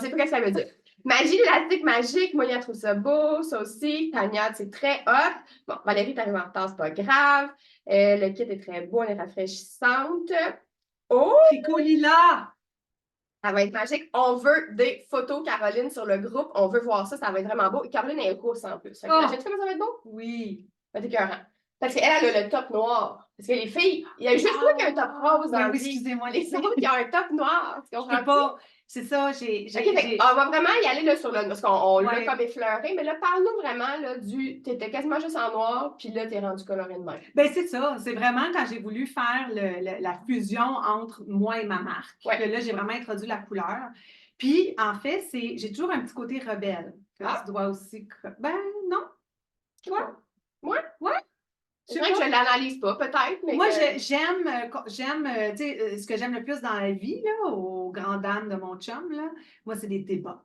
[SPEAKER 1] sait pas ce que ça veut dire. Magie, l'élastique magique, Monia trouve ça beau, ça aussi. Tania, c'est très hot. Bon, Valérie, t'arrives en retard, c'est pas grave. Le kit est très beau, elle est rafraîchissante. Oh!
[SPEAKER 2] Tricot lila!
[SPEAKER 1] Ça va être magique. On veut des photos, Caroline, sur le groupe. On veut voir ça. Ça va être vraiment beau. Et Caroline est rousse en plus. Imagine-tu comment ça va être beau?
[SPEAKER 2] Oui.
[SPEAKER 1] Ça va être écœurant. Parce qu'elle a le top noir. Parce que les filles, il y a juste moi qui a un top rose dans
[SPEAKER 2] oui, excusez-moi.
[SPEAKER 1] Les autres qui ont un top noir.
[SPEAKER 2] Je peux pas. C'est ça,
[SPEAKER 1] on va vraiment y aller là, sur le... Parce qu'on l'a comme effleuré. Mais là, parle-nous vraiment là, t'étais quasiment juste en noir, puis là, t'es rendu coloré de même.
[SPEAKER 2] Ben c'est ça. C'est vraiment quand j'ai voulu faire la fusion entre moi et ma marque. Que là, j'ai vraiment introduit la couleur. Puis, en fait, j'ai toujours un petit côté rebelle. Que tu dois aussi... Ben, non. Toi?
[SPEAKER 1] Moi?
[SPEAKER 2] Ouais.
[SPEAKER 1] C'est vrai que je ne l'analyse pas, peut-être. Mais
[SPEAKER 2] moi, j'aime ce que j'aime le plus dans la vie, là, aux grandes dames de mon chum, là, moi, c'est des débats.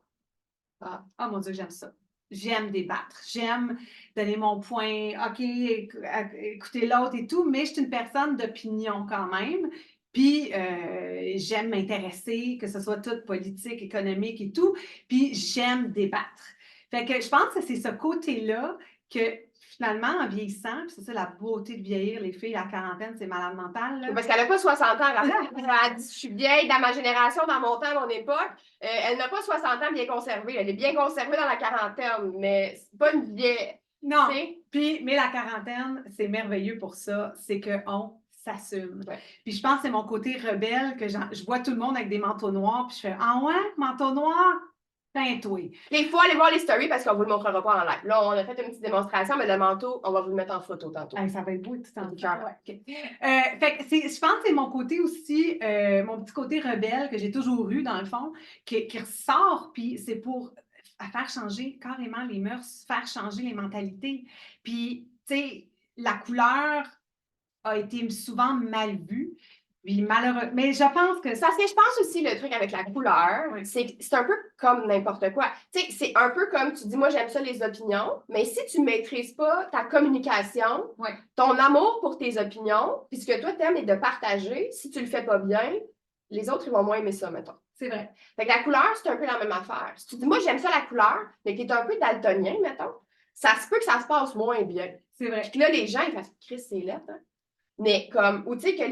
[SPEAKER 2] Ah, mon Dieu, j'aime ça. J'aime débattre. J'aime donner mon point, OK, écouter l'autre et tout, mais je suis une personne d'opinion quand même. Puis, j'aime m'intéresser, que ce soit tout politique, économique et tout. Puis, j'aime débattre. Fait que je pense que c'est ce côté-là que finalement, en vieillissant, puis c'est ça la beauté de vieillir, les filles, la quarantaine, c'est malade mental. Là.
[SPEAKER 1] Parce qu'elle n'a pas 60 ans. Elle dit, je suis vieille dans ma génération, dans mon temps, mon époque. Elle n'a pas 60 ans bien conservée. Elle est bien conservée dans la quarantaine, mais c'est pas une vieille.
[SPEAKER 2] Non. Mais la quarantaine, c'est merveilleux pour ça. C'est qu'on s'assume. Ouais. Puis je pense que c'est mon côté rebelle que je vois tout le monde avec des manteaux noirs, puis je fais « Ah ouais, manteau noir? »
[SPEAKER 1] Il faut aller voir les stories parce qu'on ne vous le montrera pas en live. Là, on a fait une petite démonstration, mais le manteau, on va vous le mettre en photo tantôt.
[SPEAKER 2] Ça va être beau tout en cœur. Ouais. Fait que je pense que c'est mon côté aussi, mon petit côté rebelle que j'ai toujours eu, dans le fond, qui ressort, puis c'est pour faire changer carrément les mœurs, faire changer les mentalités. Puis, tu sais, la couleur a été souvent mal vue. Oui, malheureux. Mais je pense que...
[SPEAKER 1] Parce que je pense aussi, le truc avec la couleur, c'est un peu comme n'importe quoi. Tu sais, c'est un peu comme tu dis, moi, j'aime ça les opinions, mais si tu ne maîtrises pas ta communication, ton amour pour tes opinions, puis ce que toi, t'aimes est de partager, si tu le fais pas bien, les autres, ils vont moins aimer ça, mettons.
[SPEAKER 2] C'est vrai.
[SPEAKER 1] Fait que la couleur, c'est un peu la même affaire. Si tu dis, moi, j'aime ça la couleur, mais que tu es un peu daltonien, mettons, ça se peut que ça se passe moins bien.
[SPEAKER 2] C'est vrai.
[SPEAKER 1] Puis là, les gens, ils fassent « Chris, c'est lettre, hein? » Mais comme, ou tu sais que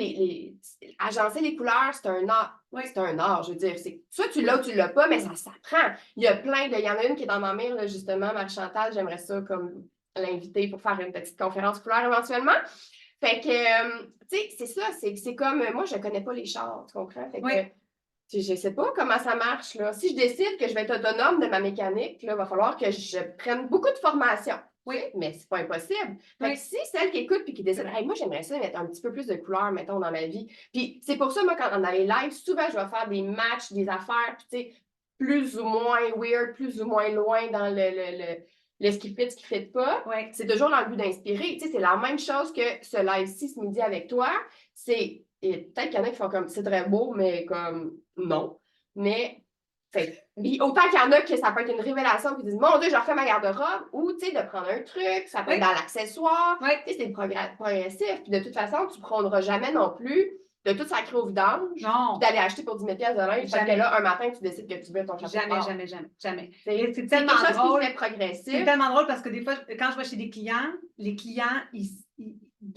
[SPEAKER 1] agencer les couleurs, c'est un art. C'est un art, je veux dire. Soit tu l'as ou tu l'as pas, mais ça s'apprend. Il y en a une qui est dans ma mire, là, justement, Marie-Chantal, j'aimerais ça comme l'inviter pour faire une petite conférence couleur éventuellement. Fait que, tu sais, c'est ça, c'est comme, moi, je connais pas les chars, tu comprends? Fait que, Je sais pas comment ça marche, là. Si je décide que je vais être autonome de ma mécanique, là, il va falloir que je prenne beaucoup de formation. Oui, mais c'est pas impossible. Fait que si celle qui écoute puis qui décide, hey, moi, j'aimerais ça mettre un petit peu plus de couleur, mettons, dans ma vie. Puis c'est pour ça, moi, quand dans les lives, souvent, je vais faire des matchs, des affaires, puis tu sais, plus ou moins weird, plus ou moins loin dans le ce qui fit, ce qui fit pas.
[SPEAKER 2] Ouais.
[SPEAKER 1] C'est toujours dans le but d'inspirer. Tu sais, c'est la même chose que ce live-ci ce midi avec toi. C'est, et peut-être qu'il y en a qui font comme, c'est très beau, mais comme, non. Mais, autant qu'il y en a que ça peut être une révélation, qui disent, mon Dieu, je refais ma garde-robe, ou, tu sais, de prendre un truc, ça peut être dans l'accessoire. Tu sais, c'est progressif. Puis de toute façon, tu ne prendras jamais non plus de tout sacrer au vidange, puis d'aller acheter pour 10 000 $ de linge, parce que là, un matin, tu décides que tu veux ton chapeau.
[SPEAKER 2] Jamais.
[SPEAKER 1] C'est tellement quelque chose qui fait progressif.
[SPEAKER 2] C'est tellement drôle parce que des fois, quand je vais chez des clients, les clients,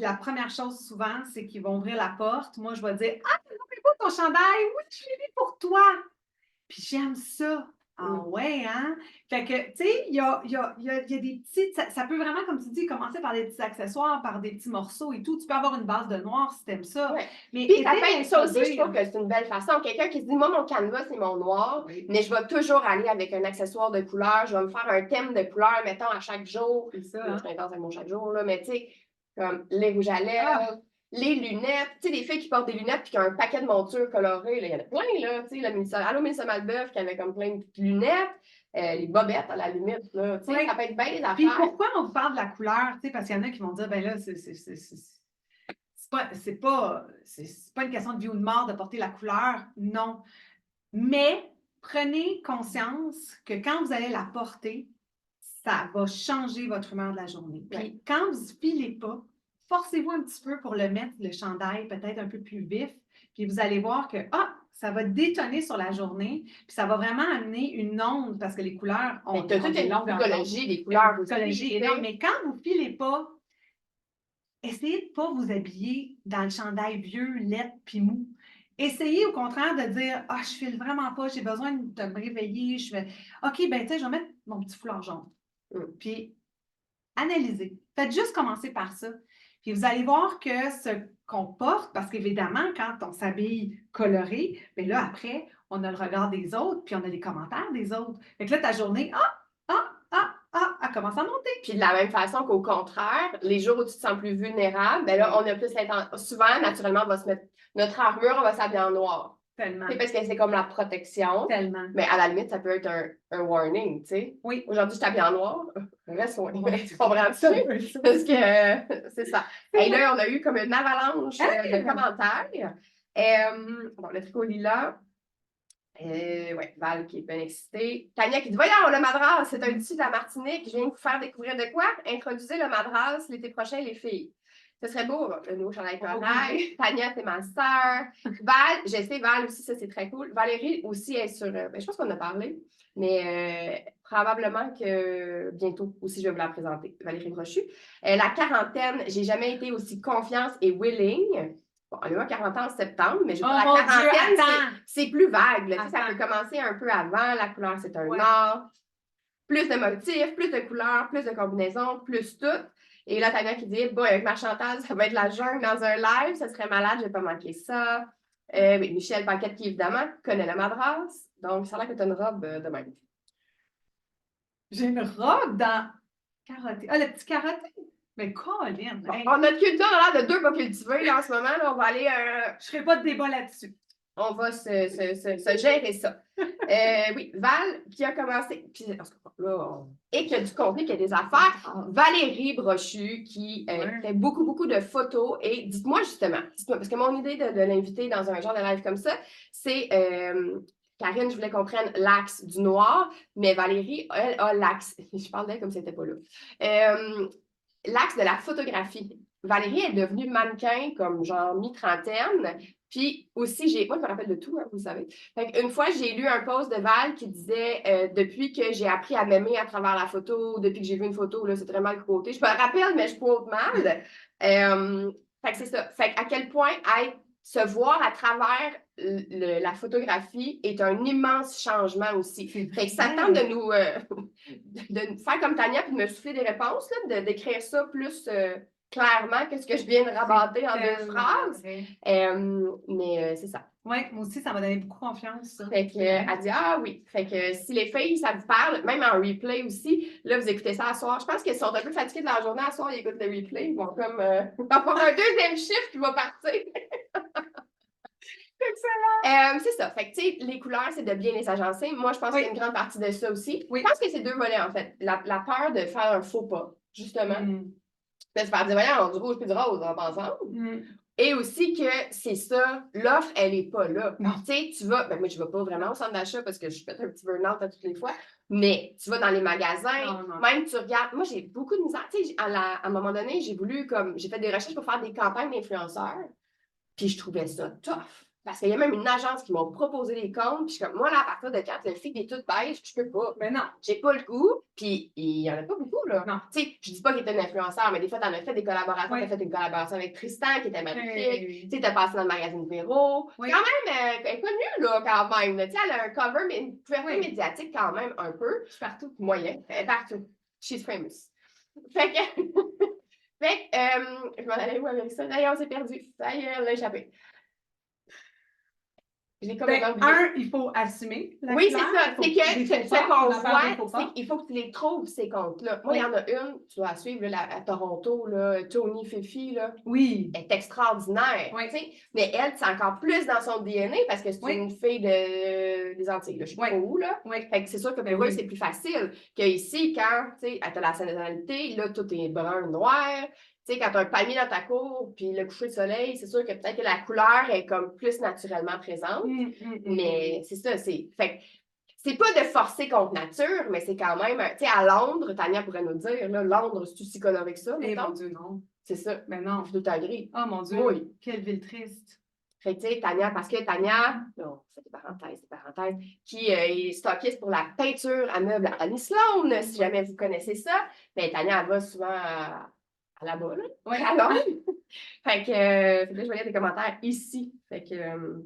[SPEAKER 2] la première chose souvent, c'est qu'ils vont ouvrir la porte. Moi, je vais dire, ah, c'est beau ton chandail, oui, je l'ai mis pour toi. Puis j'aime ça. Ah ouais, hein? Fait que, tu sais, il y a des petits... Ça peut vraiment, comme tu dis, commencer par des petits accessoires, par des petits morceaux et tout. Tu peux avoir une base de noir si t'aimes ça.
[SPEAKER 1] Ouais.
[SPEAKER 2] Mais
[SPEAKER 1] puis ça aussi, je trouve que c'est une belle façon. Quelqu'un qui se dit, moi, mon canevas, c'est mon noir, mais je vais toujours aller avec un accessoire de couleur. Je vais me faire un thème de couleur, mettons, à chaque jour.
[SPEAKER 2] C'est ça,
[SPEAKER 1] Je suis intense avec mon chaque jour, là, mais tu sais, comme les rouges à lèvres, les lunettes, tu sais, les filles qui portent des lunettes puis qui ont un paquet de montures colorées, il y en a plein, là, tu sais, Allô Mélissa Malbeuf qui avait comme plein de lunettes, les bobettes à la limite, là, tu sais, ça peut être bien les affaires.
[SPEAKER 2] Puis pourquoi on vous parle de la couleur, tu sais, parce qu'il y en a qui vont dire, ben là, c'est pas une question de vie ou de mort de porter la couleur, non. Mais prenez conscience que quand vous allez la porter, ça va changer votre humeur de la journée. Puis quand vous ne filez pas, forcez-vous un petit peu pour le mettre, le chandail peut-être un peu plus vif, puis vous allez voir que, ça va détonner sur la journée, puis ça va vraiment amener une onde, parce que les couleurs ont
[SPEAKER 1] toute une psychologie des couleurs.
[SPEAKER 2] Psychologie énorme, mais quand vous ne filez pas, essayez de ne pas vous habiller dans le chandail vieux, laid, puis mou. Essayez au contraire de dire, je file vraiment pas, j'ai besoin de me réveiller, OK, ben tu sais, je vais mettre mon petit foulard jaune. Puis, analysez. Faites juste commencer par ça. Puis, vous allez voir que ce qu'on porte, parce qu'évidemment, quand on s'habille coloré, bien là, après, on a le regard des autres, puis on a les commentaires des autres. Fait que là, ta journée, elle commence à monter.
[SPEAKER 1] Puis de la même façon qu'au contraire, les jours où tu te sens plus vulnérable, bien là, on a plus l'intention. Souvent, naturellement, on va se mettre notre armure, on va s'habiller en noir.
[SPEAKER 2] Tellement.
[SPEAKER 1] C'est parce que c'est comme la protection.
[SPEAKER 2] Tellement.
[SPEAKER 1] Mais à la limite, ça peut être un warning, tu sais.
[SPEAKER 2] Oui.
[SPEAKER 1] Aujourd'hui, je t'habille en noir. Reste loin. Tu comprends ça? Parce que c'est ça. Et là, on a eu comme une avalanche de commentaires. Bon, le tricot lilas. Val qui est bien excitée. Tania qui dit, voyons, le madras, c'est un tissu de la Martinique. Je viens de vous faire découvrir de quoi? Introduisez le madras l'été prochain, les filles. Ce serait beau, le nouveau chandail corail. Tania, c'est ma sœur. Val, je sais, Val aussi, ça, c'est très cool. Valérie aussi est sur... je pense qu'on a parlé, mais probablement que bientôt aussi, je vais vous la présenter. Valérie Brochu. La quarantaine, j'ai jamais été aussi confiance et willing. Bon, elle a eu 40 ans en septembre, mais je veux dire, la quarantaine, c'est plus vague. Là, ça peut commencer un peu avant. La couleur, c'est un art. Plus de motifs, plus de couleurs, plus de combinaisons, plus tout. Et là, Tania qui dit, bon, avec ma Chantal, ça va être la jungle dans un live, ça serait malade, je ne vais pas manquer ça. Oui, Michel Paquette, qui évidemment connaît le madras. Donc, ça a l'air que tu as une robe de même.
[SPEAKER 2] J'ai une robe dans carotté. Le petit carotté. Mais Colin!
[SPEAKER 1] Bon, notre culture a l'air de deux pas cultivés là, en ce moment. Là, on va aller...
[SPEAKER 2] Je ne ferai pas de débat là-dessus.
[SPEAKER 1] On va se gérer ça. Oui, Val, qui a commencé... Puis, et qui a du contenu, qui a des affaires. Valérie Brochu, qui fait beaucoup, beaucoup de photos. Et dites-moi justement, parce que mon idée de l'inviter dans un genre de live comme ça, c'est... Karine, je voulais qu'on prenne l'axe du noir, mais Valérie, elle, a l'axe. Je parle d'elle comme si elle n'était pas là. L'axe de la photographie. Valérie est devenue mannequin comme genre mi-trentaine. Puis aussi, moi, je me rappelle de tout, hein, vous savez. Une fois, j'ai lu un post de Val qui disait depuis que j'ai appris à m'aimer à travers la photo, depuis que j'ai vu une photo, là, c'est très mal quoté. Je me rappelle, mais je quote mal. Fait que c'est ça. Fait à quel point se voir à travers la photographie est un immense changement aussi. Fait que ça tente de nous faire comme Tania puis de me souffler des réponses, d'écrire ça plus clairement que ce que je viens de rabattre en 2 phrases. Mais c'est ça.
[SPEAKER 2] Oui, moi aussi, ça m'a donné beaucoup confiance, ça.
[SPEAKER 1] Fait que, elle dit, ah oui. Fait que si les filles, ça vous parle, même en replay aussi, là, vous écoutez ça à soir. Je pense qu'ils sont un peu fatigués de la journée à soir, ils écoutent le replay. Ils vont comme avoir un deuxième chiffre qui va partir. C'est ça. Fait que, tu sais, les couleurs, c'est de bien les agencer. Moi, je pense qu'il y a une grande partie de ça aussi.
[SPEAKER 2] Oui.
[SPEAKER 1] Je pense que c'est 2 volets, en fait. La peur de faire un faux pas, justement. De se faire dire, voyons, du rouge puis du rose, on va ensemble. Et aussi que c'est ça, l'offre, elle n'est pas là. Tu sais, tu vas, ben moi, je ne vais pas vraiment au centre d'achat parce que je fais un petit burn-out à toutes les fois, mais tu vas dans les magasins, même tu regardes. Moi, j'ai beaucoup de misère. Tu sais, à un moment donné, j'ai fait des recherches pour faire des campagnes d'influenceurs, puis je trouvais ça tough. Parce qu'il y a même une agence qui m'a proposé des comptes, puis je suis comme, moi, là, à partir de quand le feed est tout beige, je peux pas.
[SPEAKER 2] Mais non.
[SPEAKER 1] J'ai pas le goût, puis il y en a pas beaucoup, là.
[SPEAKER 2] Non.
[SPEAKER 1] Tu sais, je dis pas qu'il était un influenceur, mais des fois, t'en as fait des collaborations. T'as fait une collaboration avec Tristan, qui était magnifique. Tu sais, t'as passé dans le magazine Véro. Quand même, elle est connue, là, quand même. Tu sais, elle a un cover, mais une couverture médiatique, quand même, un peu. Je suis partout. Moyen. Elle est partout. She's famous. Fait que... je m'en allais où avec ça? D'ailleurs, on s'est perdu. Ça y est, elle l'a échappé.
[SPEAKER 2] Il faut assumer la
[SPEAKER 1] oui, c'est ça. C'est que ce qu'on voit,
[SPEAKER 2] c'est
[SPEAKER 1] qu'il faut que tu les trouves, ces comptes-là. Moi, il y en a une, tu dois suivre là, à Toronto, là, Tony Fifi, là.
[SPEAKER 2] Oui.
[SPEAKER 1] Elle est extraordinaire. Mais elle, c'est encore plus dans son DNA parce que c'est une fille des Antilles. Là, je ne sais pas où. Là. Fait que c'est sûr que pour eux, c'est plus facile qu'ici, quand tu as la saisonnalité, là, tout est brun, noir. Tu sais, quand tu as un palmier dans ta cour, puis le coucher de soleil, c'est sûr que peut-être que la couleur est comme plus naturellement présente. Mais c'est ça, fait c'est pas de forcer contre nature, mais c'est quand même, tu sais, à Londres, Tania pourrait nous dire, là, Londres, c'est-tu si coloré que ça?
[SPEAKER 2] Eh mon Dieu, non.
[SPEAKER 1] C'est ça.
[SPEAKER 2] Mais non.
[SPEAKER 1] Je dois t'agréer.
[SPEAKER 2] Oh mon Dieu,
[SPEAKER 1] oui.
[SPEAKER 2] Quelle ville triste.
[SPEAKER 1] Fait que, tu sais, Tania, parce que Tania, non, c'est des parenthèses, qui est stockiste pour la peinture à meubles à Annie Sloan, si jamais vous connaissez ça. Mais Tania, elle va souvent à là-bas, là.
[SPEAKER 2] Oui.
[SPEAKER 1] Alors, fait que là, je vais lire des commentaires ici. Fait que,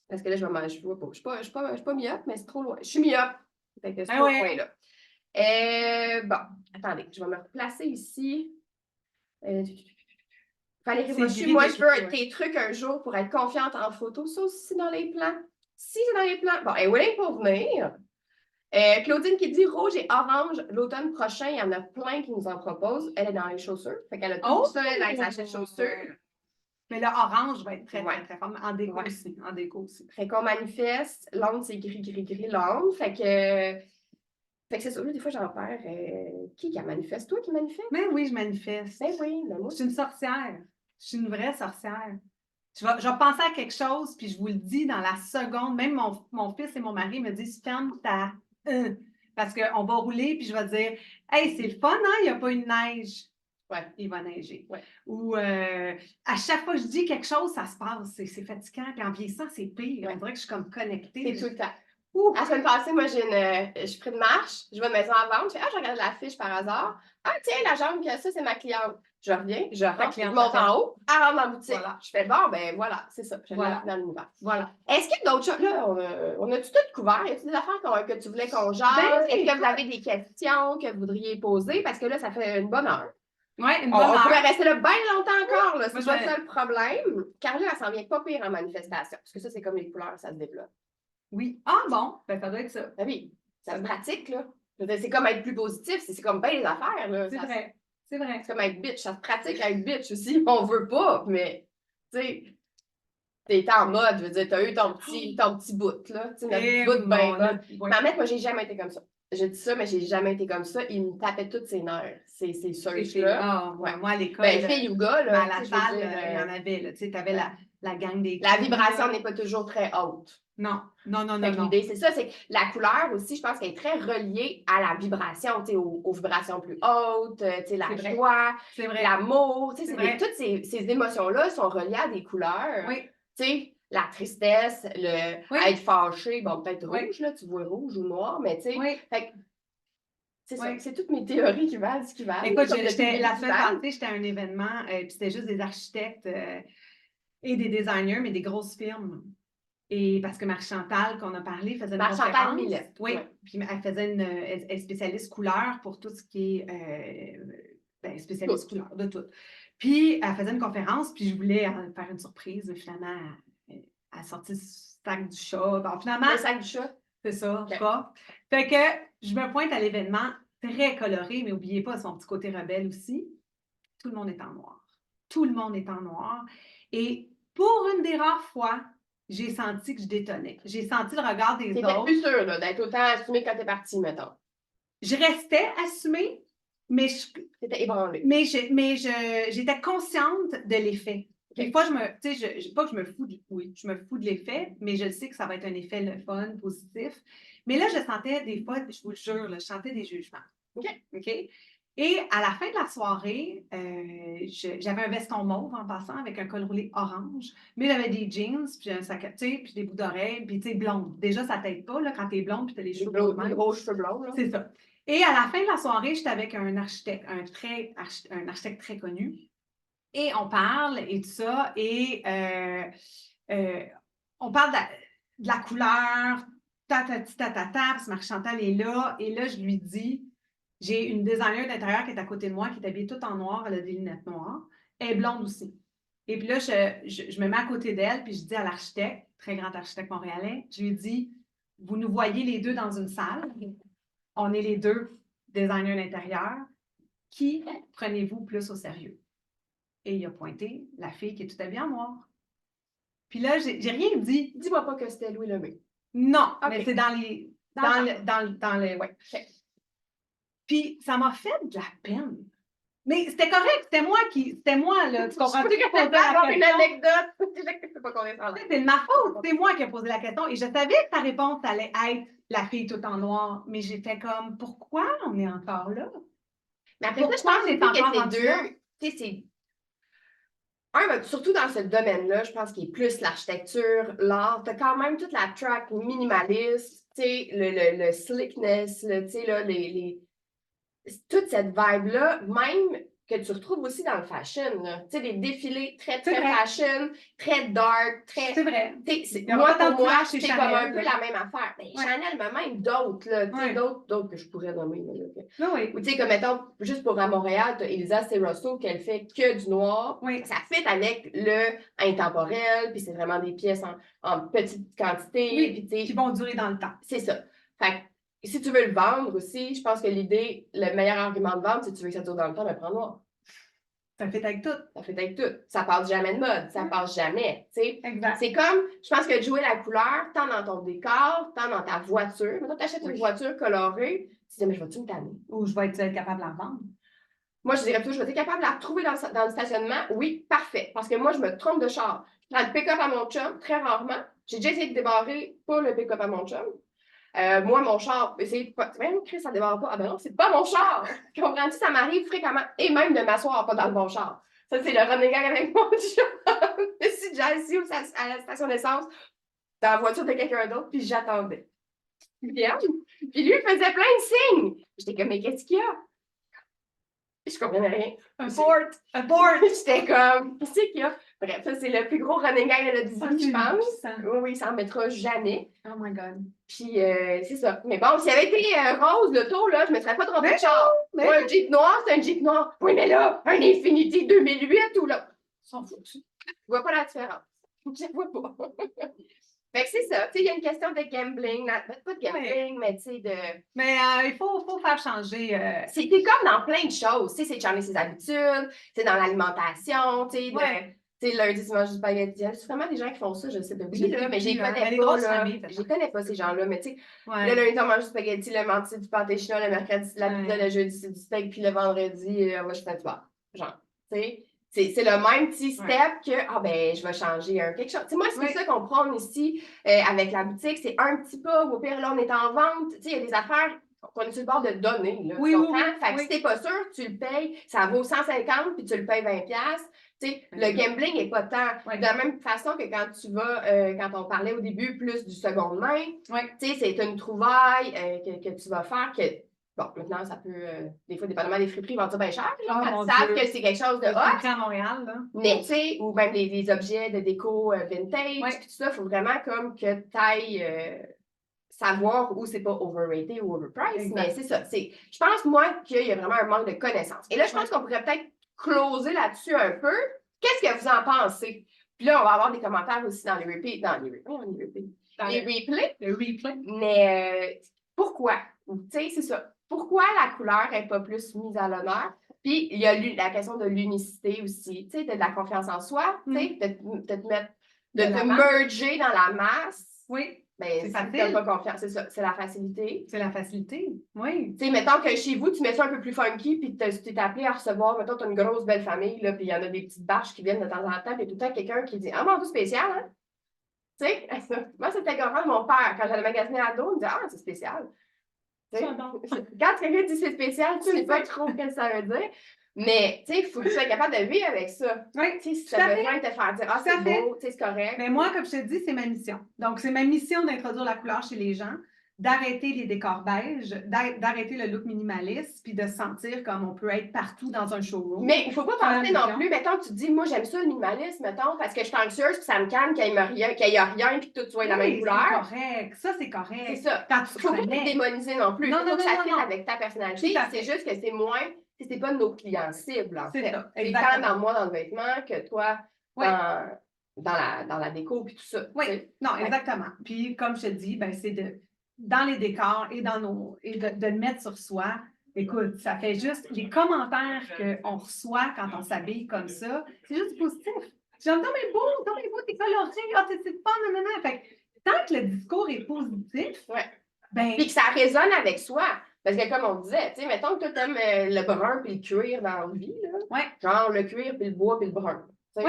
[SPEAKER 1] parce que là, je vois pas. Je suis pas myope, mais c'est trop loin. Je suis myope. Fait que c'est trop loin, là. Bon, attendez, je vais me replacer ici. Valérie Brochu, moi, je veux tes trucs un jour pour être confiante en photo. Ça aussi, c'est dans les plans. Si, c'est dans les plans. Bon, elle est willing pour venir. Claudine qui dit rouge et orange, l'automne prochain, il y en a plein qui nous en proposent. Elle est dans les chaussures. Fait qu'elle a tout ça dans les sachets de chaussures.
[SPEAKER 2] Mais le orange va être très, très fort. En déco aussi. En déco aussi.
[SPEAKER 1] Fait qu'on manifeste. L'onde, c'est gris, l'onde. Fait que c'est ça. Des fois, j'en perds. Qui manifeste? Toi qui manifeste?
[SPEAKER 2] Mais oui, je manifeste.
[SPEAKER 1] Ben oui, mais moi.
[SPEAKER 2] Je suis une sorcière. Je suis une vraie sorcière. Je vais penser à quelque chose, puis je vous le dis dans la seconde. Même mon fils et mon mari me disent ferme ta. Parce qu'on va rouler, puis je vais dire hey, c'est le fun, hein? Il n'y a pas une neige.
[SPEAKER 1] Ouais.
[SPEAKER 2] Il va neiger.
[SPEAKER 1] Ouais.
[SPEAKER 2] Ou à chaque fois que je dis quelque chose, ça se passe. C'est fatigant. Puis en vieillissant, c'est pire. On dirait que je suis comme connectée.
[SPEAKER 1] C'est tout le temps. La semaine passée, moi, je ferai une marche, je vais de maison à vendre, je fais je regarde l'affiche par hasard. Ah, tiens, la jambe qui a ça, c'est ma cliente. Je reviens, je rentre, je monte en haut, elle rentre dans la boutique. Voilà. Je fais bon, ben voilà, c'est ça. Je vais dans l'univers.
[SPEAKER 2] Voilà.
[SPEAKER 1] Est-ce qu'il y a d'autres choses? Là, on a-tu tout couvert? Y a-t-il des affaires que tu voulais qu'on jase? Est-ce que vous avez des questions que vous voudriez poser? Parce que là, ça fait une bonne heure.
[SPEAKER 2] Oui, une bonne heure.
[SPEAKER 1] On pourrait rester là bien longtemps encore. C'est pas ça le problème. Caroline, elle s'en vient pas pire en manifestation. Parce que ça, c'est comme les couleurs, ça se développe.
[SPEAKER 2] Oui. Ah bon, ben ça doit être ça.
[SPEAKER 1] Ben oui, ça se pratique, là. C'est comme être plus positif, c'est comme bien les affaires, là.
[SPEAKER 2] C'est vrai, c'est vrai.
[SPEAKER 1] C'est comme être bitch, ça se pratique à être bitch aussi. On veut pas, mais, tu sais, t'es en mode, je veux dire, t'as eu ton petit bout, là. Tu sais, notre bout bien mode. Mais moi, j'ai jamais été comme ça. Je dis ça, mais j'ai jamais été comme ça. Il me tapait toutes ses nerfs, ces surges-là.
[SPEAKER 2] Ah, moi, à l'école.
[SPEAKER 1] Ben, fille ou gars, là.
[SPEAKER 2] À la salle, il y en avait, là. Tu sais, t'avais la gang des.
[SPEAKER 1] La vibration n'est pas toujours très haute.
[SPEAKER 2] Non.
[SPEAKER 1] L'idée, c'est ça, c'est la couleur aussi, je pense qu'elle est très reliée à la vibration, tu sais, aux vibrations plus hautes, tu sais, la joie, l'amour, tu sais, toutes ces émotions-là sont reliées à des couleurs.
[SPEAKER 2] Oui.
[SPEAKER 1] Tu sais, la tristesse, être fâché, bon, peut-être rouge, là, tu vois rouge ou noir, mais tu sais, fait c'est ça, c'est toutes mes théories qui valent ce qui valent.
[SPEAKER 2] Écoute, la semaine passée, j'étais à un événement, puis c'était juste des architectes et des designers, mais des grosses firmes. Et parce que Marie-Chantal, qu'on a parlé, faisait une conférence.
[SPEAKER 1] Millette.
[SPEAKER 2] Oui, puis elle faisait elle est spécialiste couleur pour tout ce qui est ben, spécialiste couleur, de tout. Puis, elle faisait une conférence, puis je voulais faire une surprise. Finalement, elle a sorti le sac du chat. Bon, finalement,
[SPEAKER 1] Le sac du chat.
[SPEAKER 2] c'est ça,
[SPEAKER 1] Ok.
[SPEAKER 2] pas. Fait que je me pointe à l'événement, très coloré, mais n'oubliez pas son petit côté rebelle aussi. Tout le monde est en noir. Tout le monde est en noir. Et pour une des rares fois, j'ai senti que je détonnais. J'ai senti le regard des
[SPEAKER 1] T'étais
[SPEAKER 2] autres.
[SPEAKER 1] plus sûre là, d'être autant assumée quand t'es partie, mettons.
[SPEAKER 2] Je restais assumée, mais
[SPEAKER 1] T'étais ébranlée.
[SPEAKER 2] j'étais consciente de l'effet. Des fois, tu sais, pas que je me fous je me fous de l'effet, mais je sais que ça va être un effet le fun, positif. Mais là, je sentais des fois, je vous le jure, là, je sentais des jugements.
[SPEAKER 1] OK.
[SPEAKER 2] OK? Et à la fin de la soirée, j'avais un veston mauve en passant avec un col roulé orange, mais j'avais des jeans, puis un sac à puis des bouts d'oreilles, puis tu sais, blonde. Déjà, ça t'aide pas là, quand t'es blonde, puis t'as les cheveux
[SPEAKER 1] Des
[SPEAKER 2] blonds.
[SPEAKER 1] gros cheveux blonds, là.
[SPEAKER 2] C'est ça. Et à la fin de la soirée, j'étais avec un architecte, un architecte très connu. Et on parle et tout ça. Et on parle de la couleur, parce que Marie-Chantal est là. Et là, je lui dis, j'ai une designer d'intérieur qui est à côté de moi, qui est habillée toute en noir, elle a des lunettes noires. Elle est blonde aussi. Et puis là, je me mets à côté d'elle, puis je dis à l'architecte, très grand architecte montréalais, je lui dis, vous nous voyez les deux dans une salle. On est les deux designers d'intérieur. Qui prenez-vous plus au sérieux? Et il a pointé la fille qui est tout habillée en noir. Puis là, j'ai rien dit.
[SPEAKER 1] Dis-moi pas que c'était Louis Lemay.
[SPEAKER 2] Non,
[SPEAKER 1] okay.
[SPEAKER 2] Mais c'est dans le ouais.
[SPEAKER 1] Okay.
[SPEAKER 2] Puis ça m'a fait de la peine. Mais c'était correct, c'était moi, là. Tu comprends?
[SPEAKER 1] Une anecdote. Je sais pas qu'on est
[SPEAKER 2] c'est de ma faute. C'est moi qui ai posé la question. Et je savais que ta réponse allait être la fille toute en noir. Mais j'étais comme, pourquoi on est encore là?
[SPEAKER 1] Mais après ça, je pense que c'est deux. Tu sais, c'est. Surtout dans ce domaine-là, je pense qu'il est plus l'architecture, l'art. Tu as quand même toute la track minimaliste, tu sais, le slickness, tu sais, là, toute cette vibe-là, même que tu retrouves aussi dans le fashion. Tu sais, des défilés très, très fashion, très dark, très.
[SPEAKER 2] C'est vrai.
[SPEAKER 1] Moi, pour moi, c'est comme un peu la même affaire. Mais Chanel, mais même d'autres, là, tu sais, d'autres que je pourrais nommer.
[SPEAKER 2] Oui.
[SPEAKER 1] Ou tu sais, comme mettons, juste pour à Montréal, tu as Elisa Rosso qu'elle fait que du noir.
[SPEAKER 2] Oui.
[SPEAKER 1] Ça fit avec le intemporel, puis c'est vraiment des pièces en petite quantité.
[SPEAKER 2] Oui,
[SPEAKER 1] puis
[SPEAKER 2] qui vont durer dans le temps.
[SPEAKER 1] C'est ça. Fait que si tu veux le vendre aussi, je pense que le meilleur argument de vente, si tu veux que ça dure dans le temps, ben prends noir.
[SPEAKER 2] Ça fait avec tout.
[SPEAKER 1] Ça fait avec tout. Ça passe jamais de mode. Ça passe jamais. T'sais.
[SPEAKER 2] Exact.
[SPEAKER 1] C'est comme, je pense que de jouer la couleur, tant dans ton décor, tant dans ta voiture. Maintenant, tu achètes une voiture colorée, tu te dis, mais je vais-tu me tanner?
[SPEAKER 2] Ou je vais être capable de la vendre?
[SPEAKER 1] Moi, je dirais plutôt, je vais être capable de la retrouver dans le stationnement. Oui, parfait. Parce que moi, je me trompe de char. Je prends le pick-up à mon chum, très rarement. J'ai déjà essayé de débarrer pour le pick-up à mon chum. Moi, mon char, c'est pas. Même Chris, ça ne démarre pas. Ah ben non, c'est pas mon char. Comprends-tu? Ça m'arrive fréquemment. Et même de m'asseoir pas dans le bon char. Ça, c'est le running gag avec mon chum. Je suis déjà assis à la station d'essence, dans la voiture de quelqu'un d'autre, puis j'attendais. Puis lui, il faisait plein de signes. J'étais comme, mais qu'est-ce qu'il y a? Je comprenais rien.
[SPEAKER 2] Un board.
[SPEAKER 1] J'étais comme, qu'est-ce qu'il y a? Bref, ça, c'est le plus gros running gag de la Disney, je pense. Oui, il s'en mettra jamais.
[SPEAKER 2] Oh my God.
[SPEAKER 1] Puis, c'est ça. Mais bon, s'il avait été rose, le tour, là, je me serais pas trompée de char. Ouais, un Jeep noir, c'est un Jeep noir. Oui, mais là, un Infiniti 2008 ou là. S'en fout. Je vois pas la différence. Je vois pas. Fait que c'est ça. Tu sais, il y a une question de gambling. Pas de gambling, mais tu sais, de.
[SPEAKER 2] Mais il faut faire changer.
[SPEAKER 1] C'était comme dans plein de choses. Tu sais, c'est de changer ses habitudes, c'est dans l'alimentation, tu sais. Tu sais, lundi, dimanche, du spaghetti. C'est vraiment des gens qui font ça, je sais de oui, là, mais je les connais pas. Je les connais pas, ces gens-là. Mais tu sais, le lundi, on mange du spaghetti, le mardi, du pâté chinois, le mercredi, c'est la pizza, le jeudi, c'est du steak, puis le vendredi, on va chez Saint-Hubert. Genre, tu sais. C'est le même petit step que, ah ben, je vais changer quelque chose. T'sais, moi, c'est ça qu'on prend ici avec la boutique. C'est un petit pas, au pire, là, on est en vente. Tu sais, il y a des affaires qu'on est sur le bord de donner. Là,
[SPEAKER 2] oui.
[SPEAKER 1] Fait que si t'es pas sûr, tu le payes. Ça vaut 150 puis tu le payes 20$. Tu sais, le gambling n'est pas tant. De la même façon que quand tu vas, quand on parlait au début plus du seconde main, tu sais, c'est une trouvaille que tu vas faire que. Bon, maintenant, ça peut, des fois, dépendamment des friperies, ils vendent ça bien cher. Quand ils savent que c'est quelque chose de hot.
[SPEAKER 2] À Montréal, là.
[SPEAKER 1] Mais, tu sais, ou même les objets de déco vintage, puis tout ça, il faut vraiment comme que tu ailles savoir où c'est pas overrated ou overpriced,
[SPEAKER 2] Exact.
[SPEAKER 1] mais c'est ça. Je pense, moi, qu'il y a vraiment un manque de connaissances. Et là, je pense qu'on pourrait peut-être closer là-dessus un peu. Qu'est-ce que vous en pensez? Puis là, on va avoir des commentaires aussi dans les replays. Les replays.
[SPEAKER 2] Le replay.
[SPEAKER 1] Mais pourquoi? Tu sais, c'est ça. Pourquoi la couleur n'est pas plus mise à l'honneur? Puis, il y a la question de l'unicité aussi. Tu sais, de la confiance en soi, tu sais, de te mettre, de te merger dans la masse.
[SPEAKER 2] Oui.
[SPEAKER 1] Ben,
[SPEAKER 2] C'est
[SPEAKER 1] si tu
[SPEAKER 2] facile.
[SPEAKER 1] n'as pas confiance, c'est ça, c'est la facilité.
[SPEAKER 2] C'est la facilité, oui.
[SPEAKER 1] Tu sais, mettons que chez vous, tu mets ça un peu plus funky, puis tu t'es appelé à recevoir, mettons, tu as une grosse belle famille, là, puis il y en a des petites bâches qui viennent de temps en temps, puis il y a tout le temps quelqu'un qui dit « Ah, mon Dieu, spécial, hein? » Tu sais, moi, c'était comme mon père, quand j'allais magasiner à dos, il me dit « Ah, c'est spécial. » Quand quelqu'un dit c'est spécial, tu ne sais pas trop ce que ça veut dire. Mais, tu sais, il faut que tu sois capable de vivre avec ça.
[SPEAKER 2] Oui,
[SPEAKER 1] tu sais, si tu as besoin de te faire dire, ah, c'est beau, tu sais, c'est correct.
[SPEAKER 2] Mais moi, comme je te dis, c'est ma mission. Donc, c'est ma mission d'introduire la couleur chez les gens, d'arrêter les décors beiges, d'arrêter le look minimaliste, puis de se sentir comme on peut être partout dans un showroom.
[SPEAKER 1] Mais il ne faut pas penser non plus, mettons, tu te dis, moi, j'aime ça le minimalisme, mettons, parce que je suis anxieuse, puis ça me calme, qu'il n'y ait rien, puis que tout soit la même couleur.
[SPEAKER 2] C'est correct. Ça, c'est correct.
[SPEAKER 1] C'est ça.
[SPEAKER 2] Quand
[SPEAKER 1] il ne faut pas te démoniser non plus. Il faut que ça fitte avec ta personnalité. C'est juste que c'est moins, c'est pas nos clients cibles, en fait. C'est tant dans moi, dans le vêtement, que toi, dans la déco, puis tout ça.
[SPEAKER 2] Oui, non, exactement. Puis, comme je te dis, ben, c'est dans les décors et de le mettre sur soi. Écoute, ça fait juste les commentaires qu'on reçoit quand on s'habille comme ça, c'est juste positif. Genre, non, mais beau, t'es coloré, c'est pas, nanana. Fait que, tant que le discours est positif, ben.
[SPEAKER 1] Puis que ça résonne avec soi. Parce que, comme on disait, tu sais, mettons que tu aimes le brun puis le cuir dans la vie, là. Genre le cuir puis le bois puis le brun. Ça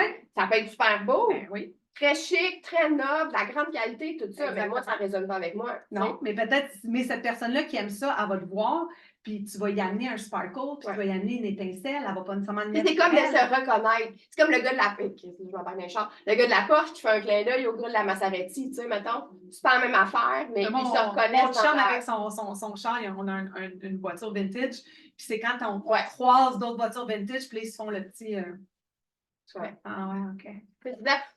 [SPEAKER 1] peut être super beau.
[SPEAKER 2] Ben, oui.
[SPEAKER 1] Très chic, très noble, la grande qualité, tout ça. Mais moi, ça ne résonne pas avec moi.
[SPEAKER 2] Non, mais peut-être, mais cette personne-là qui aime ça, elle va te voir, puis tu vas y amener un sparkle, puis tu vas y amener une étincelle, elle va pas nécessairement le mettre.
[SPEAKER 1] C'est comme de se reconnaître. C'est comme le gars de la je m'en parle d'un char. Le gars de la Porsche qui fait un clin d'œil au gars de la Massaretti, tu sais, mettons. C'est pas la même affaire, mais ils se reconnaissent.
[SPEAKER 2] Mon chum avec son char, on a une voiture vintage, puis c'est quand on croise d'autres voitures vintage, puis ils se font le petit. Ah ouais, OK.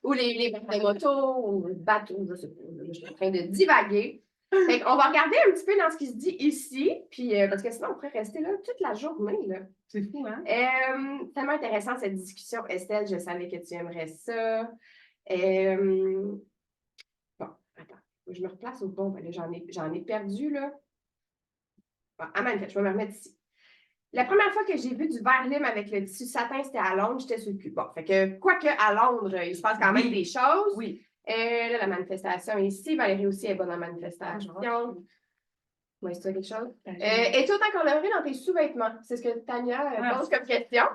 [SPEAKER 1] Ou les motos, ou le bateau, je sais pas. Je suis en train de divaguer. Fait on va regarder un petit peu dans ce qui se dit ici, puis parce que sinon, on pourrait rester là toute la journée.
[SPEAKER 2] C'est fou, hein?
[SPEAKER 1] Tellement intéressant cette discussion. Estelle, je savais que tu aimerais ça. Bon, attends. Je me replace au bon. Ben, j'en ai perdu, là. Bon, je vais me remettre ici. La première fois que j'ai vu du verre lime avec le tissu satin, c'était à Londres, j'étais sur le cul. Bon, fait que, quoique à Londres, il se passe quand même des choses.
[SPEAKER 2] Oui.
[SPEAKER 1] Là, la manifestation ici. Valérie aussi est bonne en manifestation. Oui, c'est ça quelque chose? Es-tu autant colorée dans tes sous-vêtements? C'est ce que Tania pose comme question.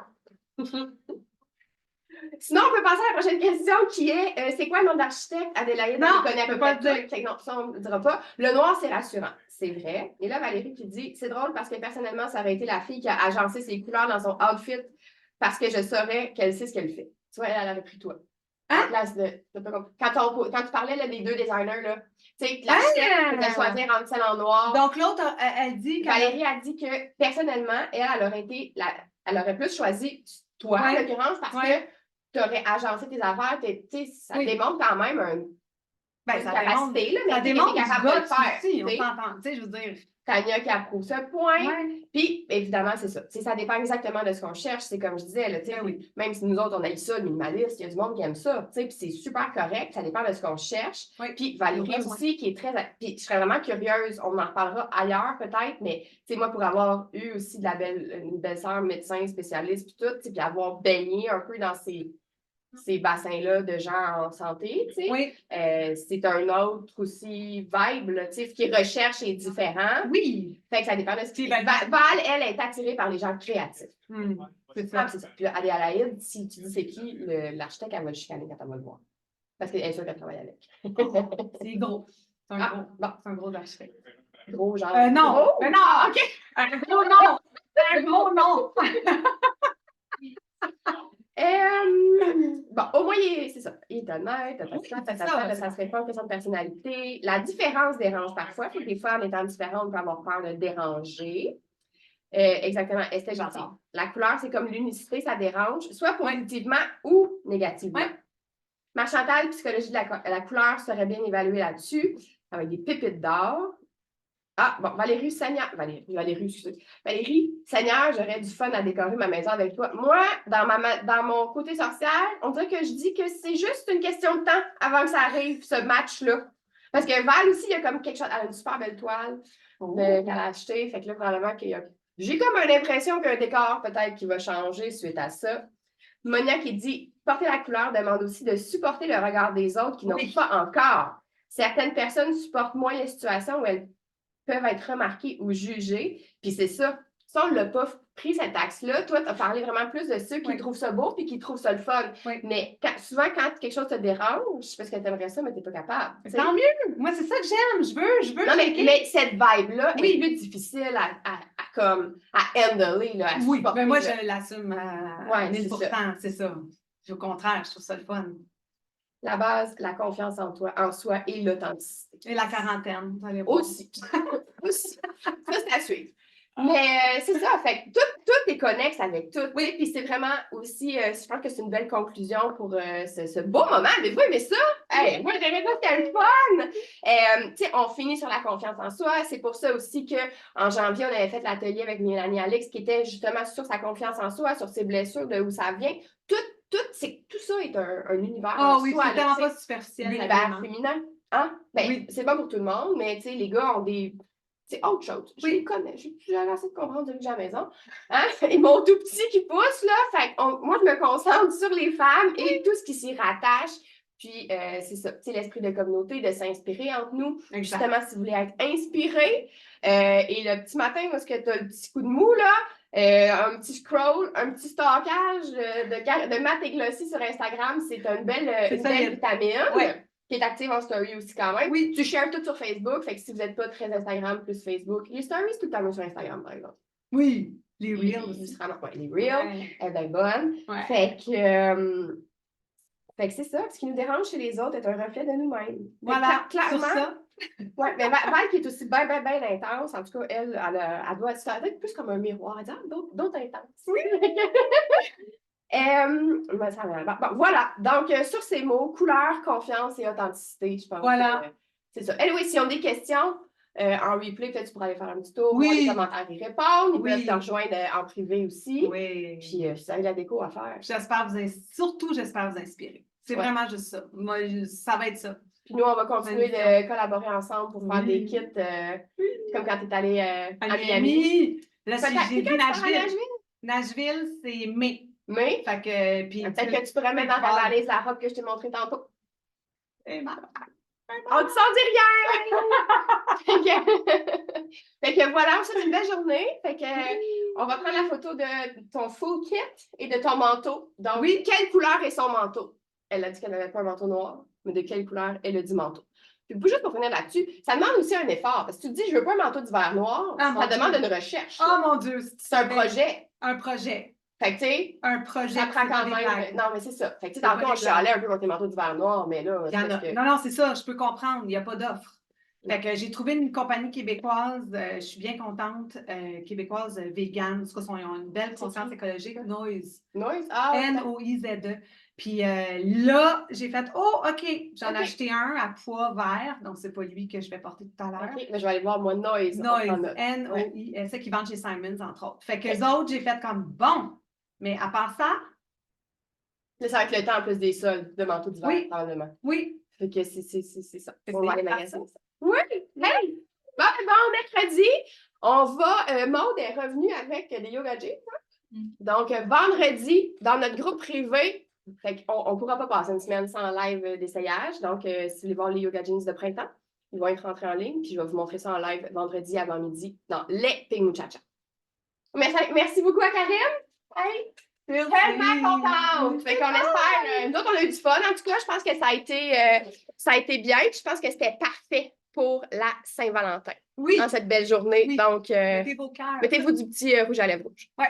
[SPEAKER 1] Sinon, on peut passer à la prochaine question qui est c'est quoi le nom d'architecte? Adélaïde,
[SPEAKER 2] non,
[SPEAKER 1] tu connais à peu près tout. Non, ça, on ne dira pas. Le noir, c'est rassurant. C'est vrai. Et là, Valérie qui dit c'est drôle parce que personnellement, ça aurait été la fille qui a agencé ses couleurs dans son outfit parce que je saurais qu'elle sait ce qu'elle fait. Tu vois, elle avait pris toi. Hein? Quand tu parlais là, des deux designers, là, tu sais, l'architecte pouvait choisir entre celle en noir.
[SPEAKER 2] Donc, l'autre, elle dit que.
[SPEAKER 1] Valérie a dit que personnellement, elle aurait plus choisi toi, en l'occurrence, parce que tu aurais agencé tes affaires. Ça démontre quand même une capacité, là, mais
[SPEAKER 2] ça démontre
[SPEAKER 1] capable de le faire.
[SPEAKER 2] Aussi, on s'entend, je veux dire.
[SPEAKER 1] Tania qui approuve ce point. Puis, évidemment, c'est ça. Ça dépend exactement de ce qu'on cherche. C'est comme je disais, là, même si nous autres, on aime ça, le minimaliste, il y a du monde qui aime ça. Puis c'est super correct. Ça dépend de ce qu'on cherche. Puis Valérie aussi, qui est très... Puis je serais vraiment curieuse. On en reparlera ailleurs peut-être, mais moi, pour avoir eu aussi une belle-sœur médecin spécialiste, puis tout, puis avoir baigné un peu dans ces bassins-là de gens en santé, tu sais. C'est un autre aussi vibe, là, tu sais, ce qu'ils recherchent est différent.
[SPEAKER 2] Oui.
[SPEAKER 1] Fait que ça dépend de ce qui... Val, elle, est attirée par les gens créatifs.
[SPEAKER 2] C'est ça.
[SPEAKER 1] C'est ça. Puis là, Adélaïde, si tu dis c'est qui, l'architecte, elle va le chicaner quand elle va le voir. Parce qu'elle est sûre qu'elle travaille avec.
[SPEAKER 2] C'est gros. C'est un gros architecte.
[SPEAKER 1] Gros, genre...
[SPEAKER 2] non!
[SPEAKER 1] Gros?
[SPEAKER 2] Mais non!
[SPEAKER 1] OK!
[SPEAKER 2] Un gros non! Un gros non!
[SPEAKER 1] Bon, au moins, c'est ça. Il est honnête, ça serait pas une question de personnalité. La différence dérange parfois. Puis des fois, en étant différent, on peut avoir peur de déranger. Exactement, esthétique. La couleur, c'est comme l'unicité, ça dérange, soit positivement ou négativement. Ma Chantal, psychologie de la couleur serait bien évaluée là-dessus. avec des pépites d'or. Ah, bon, Valérie Seigneur, j'aurais du fun à décorer ma maison avec toi. Moi, dans mon côté sorcière, on dirait que je dis que c'est juste une question de temps avant que ça arrive, ce match-là. Parce que Val aussi, il y a comme quelque chose, elle a une super belle toile qu'elle a achetée. Fait que là, probablement j'ai comme une impression qu'un décor peut-être qui va changer suite à ça. Monia qui dit « Porter la couleur demande aussi de supporter le regard des autres qui n'ont pas encore. Certaines personnes supportent moins les situations où elles peuvent être remarquées ou jugées. » Puis c'est ça. Si on ne l'a pas pris cet axe-là, toi, tu as parlé vraiment plus de ceux qui trouvent ça beau puis qui trouvent ça le fun. Mais souvent, quand quelque chose te dérange, c'est parce que tu aimerais ça, mais tu n'es pas capable.
[SPEAKER 2] Tant mieux! Moi, c'est ça que j'aime. Je veux.
[SPEAKER 1] Non, mais cette vibe-là est plus difficile à handler, là, à
[SPEAKER 2] oui,
[SPEAKER 1] supporter.
[SPEAKER 2] Mais moi, je l'assume à 1000%, c'est ça. Au contraire, je trouve ça le fun.
[SPEAKER 1] La base, la confiance en soi et l'authenticité.
[SPEAKER 2] Et la quarantaine.
[SPEAKER 1] Aussi. Ça, c'est à suivre. Mais c'est ça, fait que tout est connexe avec tout. Oui, puis c'est vraiment aussi, je pense que c'est une belle conclusion pour ce beau moment. Mais vous aimez ça? Hey, moi, j'aimais ça, c'était le fun! Tu sais, on finit sur la confiance en soi. C'est pour ça aussi qu'en janvier, on avait fait l'atelier avec Mélanie Alix qui était justement sur sa confiance en soi, sur ses blessures, de où ça vient. Tout ça est un univers en
[SPEAKER 2] oui,
[SPEAKER 1] soi.
[SPEAKER 2] c'est tellement pas superficiel.
[SPEAKER 1] L'univers féminin. Hein? Ben, c'est pas pour tout le monde, mais tu sais, les gars ont des... C'est autre chose. Je les connais. J'avais assez de comprendre depuis à la maison. Hein? Et mon tout petit qui pousse, là. Fait moi, je me concentre sur les femmes et tout ce qui s'y rattache. Puis, c'est ça. Tu sais, l'esprit de communauté, de s'inspirer entre nous.
[SPEAKER 2] Exact.
[SPEAKER 1] Justement, si vous voulez être inspiré. Et le petit matin, parce que tu as le petit coup de mou, là, un petit scroll, un petit stockage de Matt et Glossy sur Instagram, c'est une belle vitamine. Ouais. Qui est active en story aussi quand même. Oui. Tu shares tout sur Facebook. Fait que si vous n'êtes pas très Instagram plus Facebook, les stories, c'est tout le temps sur Instagram, par exemple.
[SPEAKER 2] Oui, les Reels.
[SPEAKER 1] Les Reels, elle est bonne. Ouais. Fait que c'est ça. Ce qui nous dérange chez les autres est un reflet de nous-mêmes.
[SPEAKER 2] Voilà,
[SPEAKER 1] clairement.
[SPEAKER 2] sur ça.
[SPEAKER 1] Oui, mais Val qui est aussi bien intense, en tout cas, elle doit être plus comme un miroir. Elle dit, d'autres intenses. Oui. Voilà. Donc, sur ces mots, couleur, confiance et authenticité, je pense.
[SPEAKER 2] Voilà.
[SPEAKER 1] C'est ça. Anyway, s'ils ont des questions en replay, peut-être tu pourras aller faire un petit tour, voir les commentaires et répondre. Ils peuvent te rejoindre en privé aussi.
[SPEAKER 2] Oui.
[SPEAKER 1] Puis, vous avez la déco à faire.
[SPEAKER 2] J'espère vous inspirer. C'est vraiment juste ça. Moi, ça va être ça.
[SPEAKER 1] Puis nous, on va continuer de collaborer ensemble pour faire des kits comme quand tu es allé à Miami.
[SPEAKER 2] Là, j'ai dit Nashville. Nashville, c'est mai.
[SPEAKER 1] Mais,
[SPEAKER 2] fait que,
[SPEAKER 1] peut-être que tu pourrais mettre dans ta valise la robe que je t'ai montrée tantôt. On ne s'en dit rien! Fait que voilà, on se fait une belle journée. Fait que, on va prendre la photo de ton full kit et de ton manteau. Donc, quelle couleur est son manteau? Elle a dit qu'elle n'avait pas un manteau noir, mais de quelle couleur elle a dit manteau? Puis juste pour finir là-dessus, ça demande aussi un effort. Parce que tu te dis, je veux pas un manteau d'hiver noir, ça demande une recherche.
[SPEAKER 2] Oh mon Dieu!
[SPEAKER 1] C'est un projet.
[SPEAKER 2] Un projet.
[SPEAKER 1] Fait que, tu sais,
[SPEAKER 2] un projet.
[SPEAKER 1] Ça prend quand même. Non, mais c'est ça. Fait que, tu sais, tantôt, on chialait un peu contre les manteaux d'hiver noir, mais là.
[SPEAKER 2] Non, c'est ça, je peux comprendre. Il n'y a pas d'offre. Fait que j'ai trouvé une compagnie québécoise, je suis bien contente, québécoise vegan. En tout cas, ils ont une belle conscience écologique. Noise.
[SPEAKER 1] Noise?
[SPEAKER 2] N-O-I-Z-E. Puis là, j'ai fait, OK, j'en ai acheté un à pois vert, donc c'est pas lui que je vais porter tout à l'heure.
[SPEAKER 1] OK, mais je vais aller voir, moi, Noise.
[SPEAKER 2] Noise, N-O-I-S, c'est qui vendent chez Simons, entre autres. Fait que les autres, j'ai fait comme, bon, mais à part ça...
[SPEAKER 1] Là, ça va être le temps en plus des soldes de manteaux d'hiver, probablement.
[SPEAKER 2] Oui.
[SPEAKER 1] Fait que c'est ça. On va aller magasiner ça. Oui! Hey! Bon, mercredi, on va... Maude est revenue avec des yoga jeans. Donc, vendredi, dans notre groupe privé, fait qu'on ne pourra pas passer une semaine sans live d'essayage. Donc, si vous voulez voir les yoga jeans de printemps, ils vont être rentrés en ligne. Puis, je vais vous montrer ça en live vendredi avant midi dans les Pink Muchacha. Merci beaucoup à Karim. Hey! Tellement contente! Fait qu'on espère... nous autres, on a eu du fun. En tout cas, je pense que ça a été bien. Je pense que c'était parfait pour la Saint-Valentin. Oui. Dans cette belle journée. Oui. Donc,
[SPEAKER 2] mettez vos cœurs.
[SPEAKER 1] Mettez-vous du petit rouge à lèvres rouge.
[SPEAKER 2] Ouais.